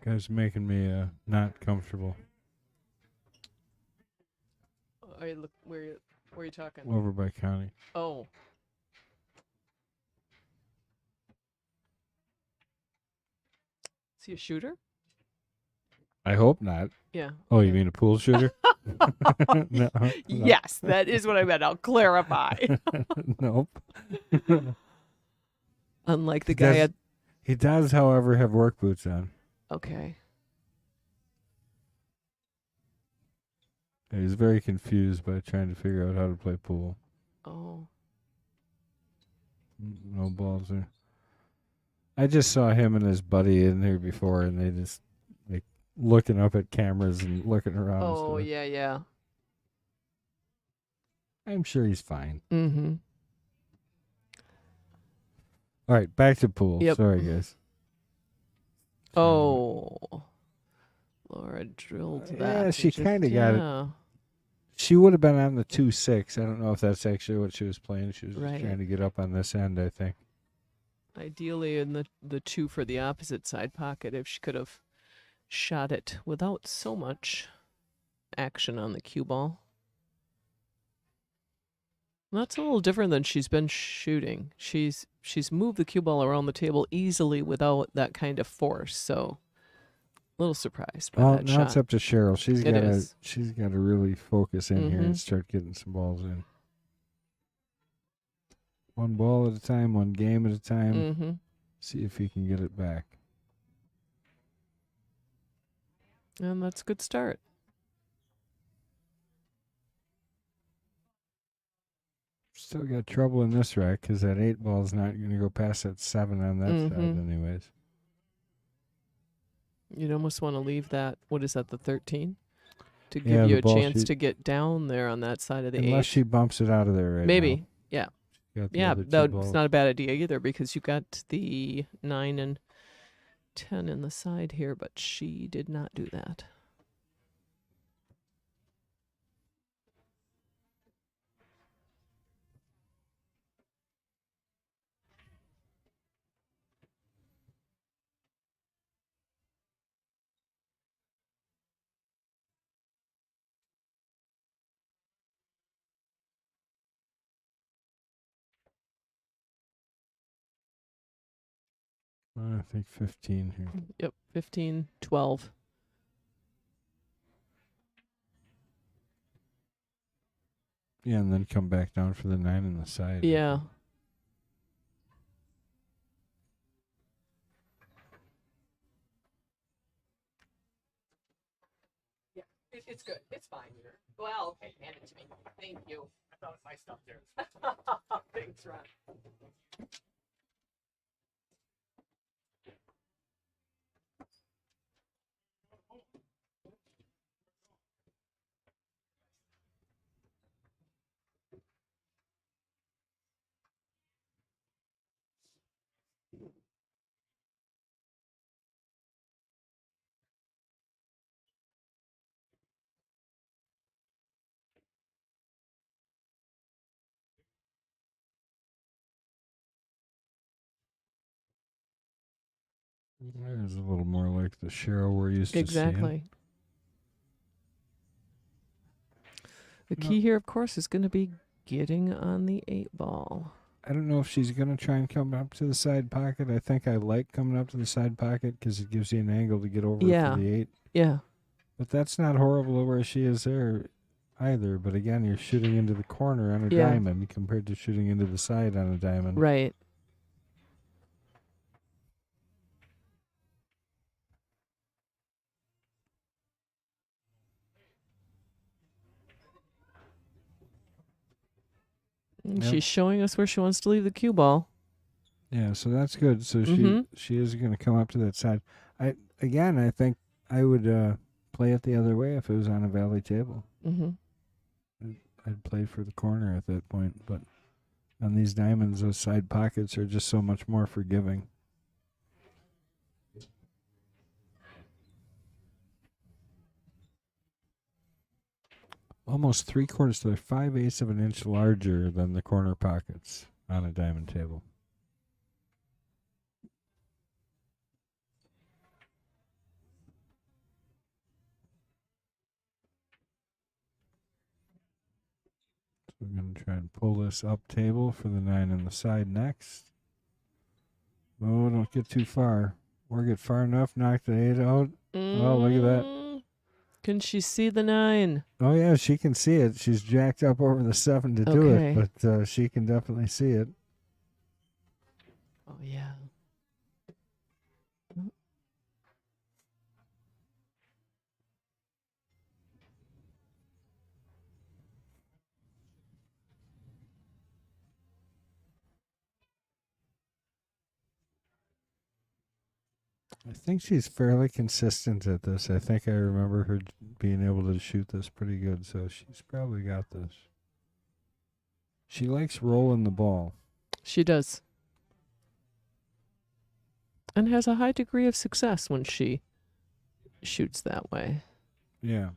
Guy's making me not comfortable. Where are you talking? Over by Connie. Oh. Is he a shooter? I hope not. Yeah. Oh, you okay. mean a pool shooter? No. Yes, that is what I meant. I'll clarify. Nope. Unlike the He guy does- at. He does, however, have work boots on. Okay. He's very confused by trying to figure out how to play pool. Oh. No balls there. I just saw him and his buddy in there before, and they just looking up at cameras and looking around. Oh, yeah. I'm sure he's fine. Mm-hmm. All right, back to pool. Yep. Sorry, guys. Oh. Laura drilled that. Yeah, and she just- kind of got it. yeah. She would have been on the 2-6. I don't know if that's actually what she was playing. She was just Right. trying to get up on this end, I think. Ideally in the 2 for the opposite side pocket if she could have shot it without so much action on the cue ball. That's a little different than she's been shooting. She's moved the cue ball around the table easily without that kind of force. So a little surprised by Well, that now shot. it's up to Cheryl. Is. She's got to really focus in here and Mhm. start getting some balls in. One ball at a time, one game at a time. Mm-hmm. See if he can get it back. And that's a good start. Still got trouble in this rack because that 8 ball is not going to go past that 7 on that side, Mhm. anyways. You'd almost want to leave that. What is that? The 13 to give Yeah, you the a ball chance sheet. to get down there on that side of the Unless 8. she bumps it out of there right Maybe. now. Yeah. Got the Yeah, other 2 that's balls. not a bad idea either because you got the 9 and 10 in the side here, but she did not do that. I think 15 here. Yep, 15, 12. Yeah, and then come back down for the 9 on the side. I Yeah. think. It's good. It's fine. Well, okay, hand it to me. Thank you. I thought it was my stuff there. Thanks, Ron. There's a little more like the Cheryl we're used to seeing. Exactly. The key here, of course, is going to be getting on the 8 ball. I don't know if she's going to try and come up to the side pocket. I think I like coming up to the side pocket because it gives you an angle to get over Yeah. for the 8. Yeah. But that's not horrible where she is there either. But again, you're shooting into the corner on a Yeah. diamond compared to shooting into the side on a diamond. Right. And Yep. she's showing us where she wants to leave the cue ball. Yeah, so that's good. So Mhm. she is going to come up to that side. I think I would play it the other way if it was on a valley table. Mm-hmm. I'd play for the corner at that point, but on these diamonds, those side pockets are just so much more forgiving. Almost 3/4 to 5/8 of an inch larger than the corner pockets on a diamond table. So we're going to try and pull this up table for the 9 on the side next. Oh, don't get too far. Or get far enough, knock the 8 out. Oh, look at that. Can she see the 9? Oh, yeah, she can see it. She's jacked up over the 7 to do Okay. it, but she can definitely see it. Oh, yeah. I think she's fairly consistent at this. I think I remember her being able to shoot this pretty good, so she's probably got this. She likes rolling the ball. She does. And has a high degree of success when she shoots that way. Yeah.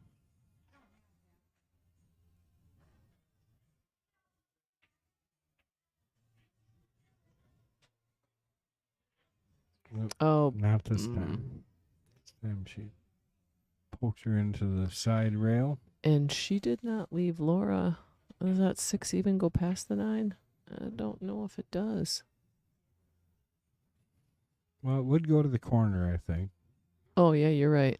Nope, Oh, not this time. This time she poked her into the side rail. And she did not leave Laura. Does that 6 even go past the 9? I don't know if it does. Well, it would go to the corner, I think. Oh, yeah, you're right.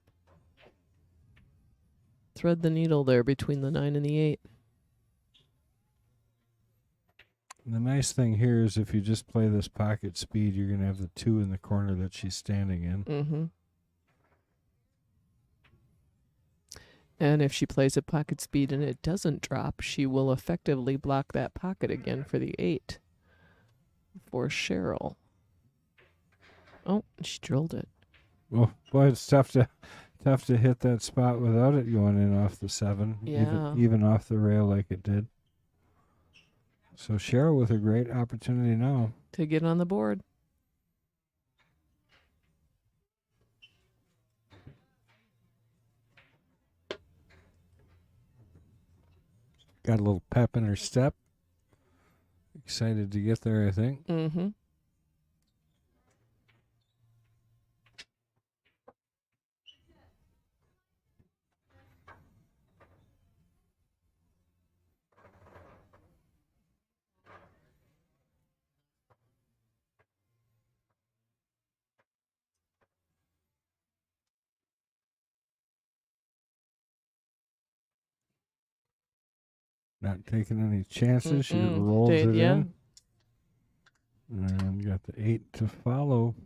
Thread the needle there between the 9 and the 8. And the nice thing here is if you just play this pocket speed, you're going to have the 2 in the corner that she's standing in. Mm-hmm. And if she plays at pocket speed and it doesn't drop, she will effectively block that pocket again for the 8 for Cheryl. Oh, she drilled it. Well, boy, it's tough to hit that spot without it going in off the 7, Yeah. even off the rail like it did. So Cheryl with a great opportunity now. To get on the board. Got a little pep in her step. Excited to get there, I think. Mm-hmm. Not taking any chances. She rolls it in. And got the 8 to follow.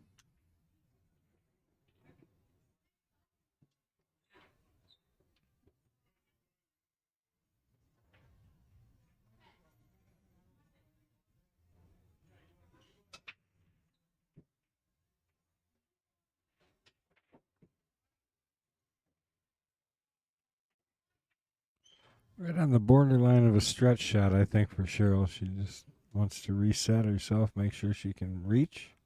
Right on the borderline of a stretch shot, I think, for Cheryl. She just wants to reset herself, make sure she can reach.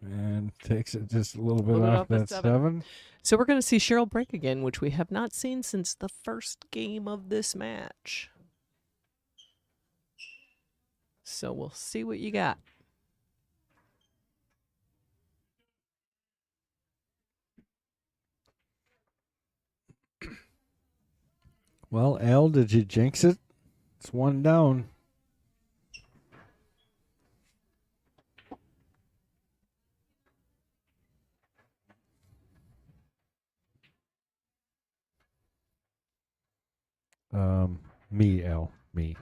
And takes it just a little bit off that 7. So we're going to see Cheryl break again, which we have not seen since the first game of this match. So we'll see what you got. Well, Al, did you jinx it? It's 1 down. Me, Al, me.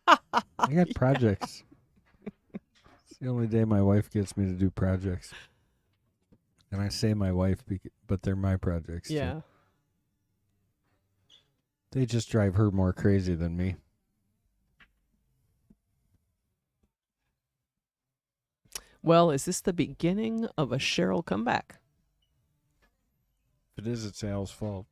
I got projects. It's the only day my wife gets me to do projects. And I say my wife, but they're my projects. Yeah. Too. They just drive her more crazy than me. Well, is this the beginning of a Cheryl comeback? If it is, it's Al's fault.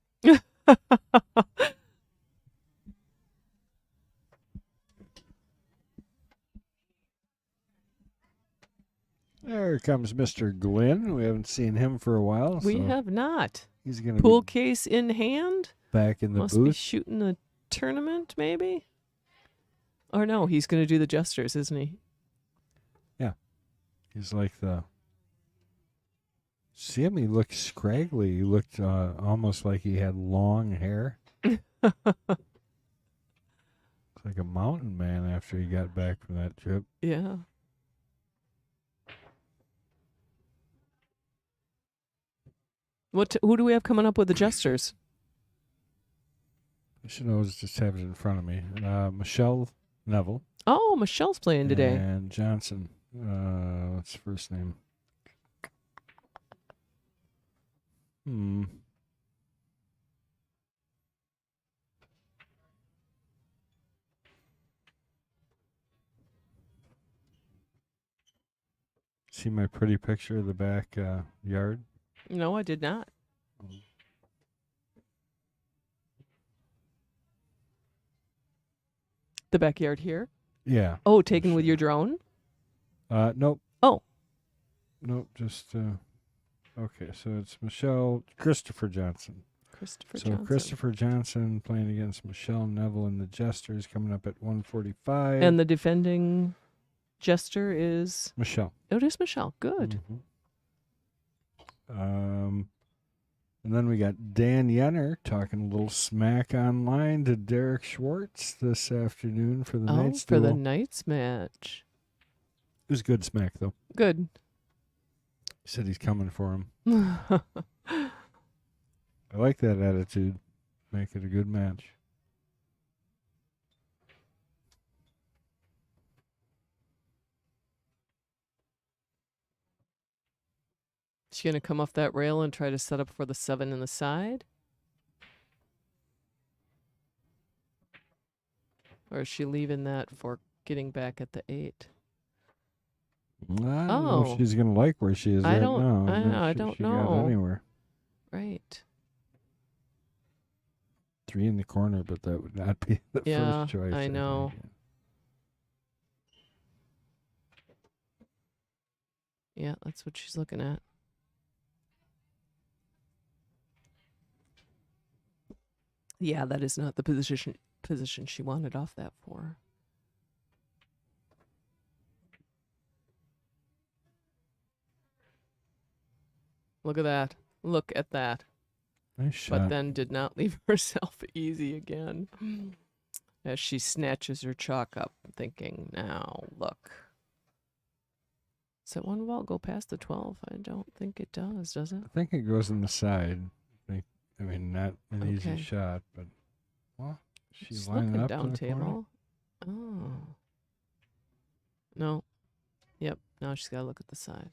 There comes Mr. Glenn. We haven't seen him for a while. We so have not. He's going to Pool be case in hand. back in the Must be booth. shooting a tournament, maybe? Or no, he's going to do the Jesters, isn't he? Yeah. He's like the... See him? He looked scraggly. He looked almost like he had long hair. It's like a mountain man after he got back from that trip. Yeah. Who do we have coming up with the Jesters? I should always just have it in front of me. Michelle Neville. Oh, Michelle's playing today. And Johnson. What's his first name? See my pretty picture of the back yard? No, I did not. The backyard here? Yeah. Oh, taken with your drone? Nope. Oh. Nope. Just okay. So it's Christopher Johnson. Christopher So Johnson. Christopher Johnson playing against Michelle Neville in the Jesters, coming up at 145. And the defending jester is Michelle. Oh, it is Michelle. Good. And then we got Dan Yenner talking a little smack online to Derek Schwartz this afternoon for the Knights for the duel. Knights match. It was good smack, though. Good. He said he's coming for him. I like that attitude. Make it a good match. Is she going to come off that rail and try to set up for the 7 in the side? Or is she leaving that for getting back at the 8? I don't know if she's going to like where she is I right don't- now. I'm not I sure don't she got know. anywhere. Right. 3 in the corner, but that would not be the Yeah, first choice. I know. think. Yeah, that's what she's looking at. Yeah, that is not the position she wanted off that for. Look at that. Look at that. Nice shot. But then did not leave herself easy again. As she snatches her chalk up, thinking, now, look. Does that one ball go past the 12? I don't think it does it? I think it goes in the side. I mean, not an easy Okay. shot, but well, she's Just lining looking up down to the corner. table. Oh. No. Yep. Now she's got to look at the side.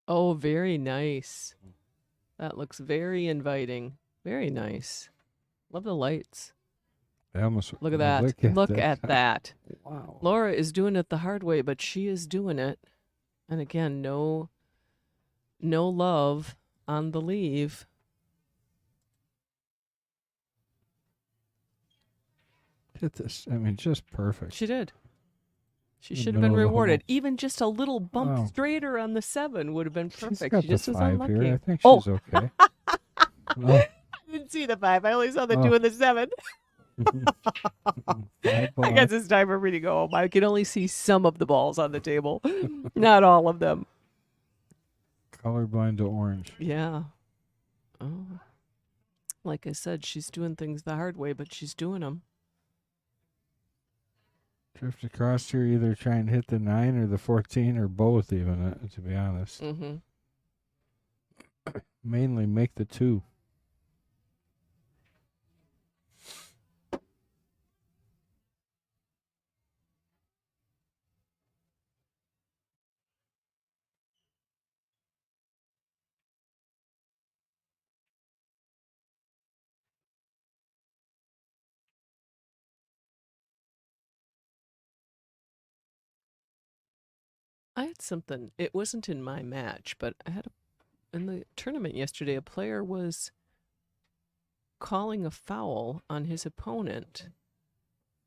Oh, very nice. That looks very inviting. Very nice. Love the lights. I almost Look at that. Look at that. Wow. Laura is doing it the hard way, but she is doing it. And again, no love on the leave. Hit this. I mean, just perfect. She did. She In the should have been middle of the rewarded. hole. Even just a little bump Wow. straighter on the 7 would have been She's perfect. got She just the was 5 unlucky. here. I think Oh. she's okay. Oh. I didn't see the 5. I only saw the Oh. 2 and the 7. Five I ball. guess it's time for me to go home. I can only see some of the balls on the table, not all of them. Colorblind to orange. Yeah. Oh. Like I said, she's doing things the hard way, but she's doing them. Drift across here, either try and hit the 9 or the 14 or both, even, to be honest. Mm-hmm. Mainly make the 2. I had something. It wasn't in my match, but I had in the tournament yesterday. A player was calling a foul on his opponent.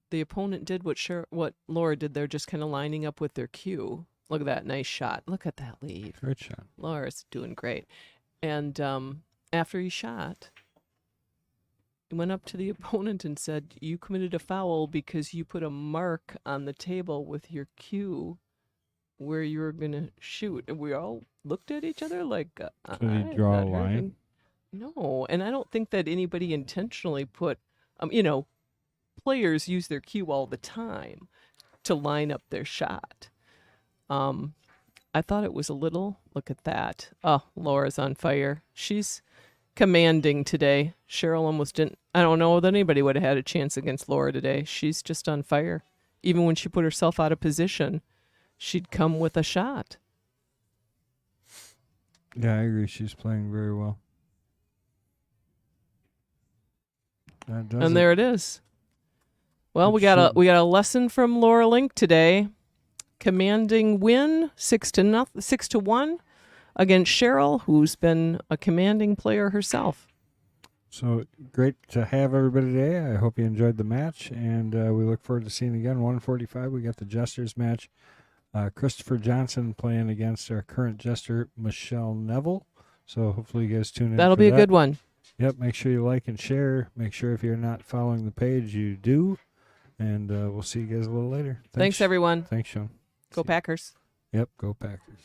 The opponent did what Laura did. They're just kind of lining up with their cue. Look at that nice shot. Look at that lead. Good shot. Laura's doing great. And after he shot, he went up to the opponent and said, "You committed a foul because you put a mark on the table with your cue where you were going to shoot." And we all looked at each other like, Did I'm he draw a not line? hurting. No, and I don't think that anybody intentionally put, players use their cue all the time to line up their shot. I thought it was a little, look at that. Oh, Laura's on fire. She's commanding today. Cheryl almost didn't. I don't know that anybody would have had a chance against Laura today. She's just on fire. Even when she put herself out of position, she'd come with a shot. Yeah, I agree. She's playing very well. And there it is. Well, we got a lesson from Laura Link today. Commanding win 6-1 against Cheryl, who's been a commanding player herself. So great to have everybody today. I hope you enjoyed the match, and we look forward to seeing you again. 1:45, we got the Jesters match. Christopher Johnson playing against our current Jester, Michelle Neville. So hopefully you guys tune in. That'll be a good one. Yep, make sure you like and share. Make sure if you're not following the page, you do. And we'll see you guys a little later. Thanks everyone. Thanks, Sean. Go Packers. Yep, go Packers.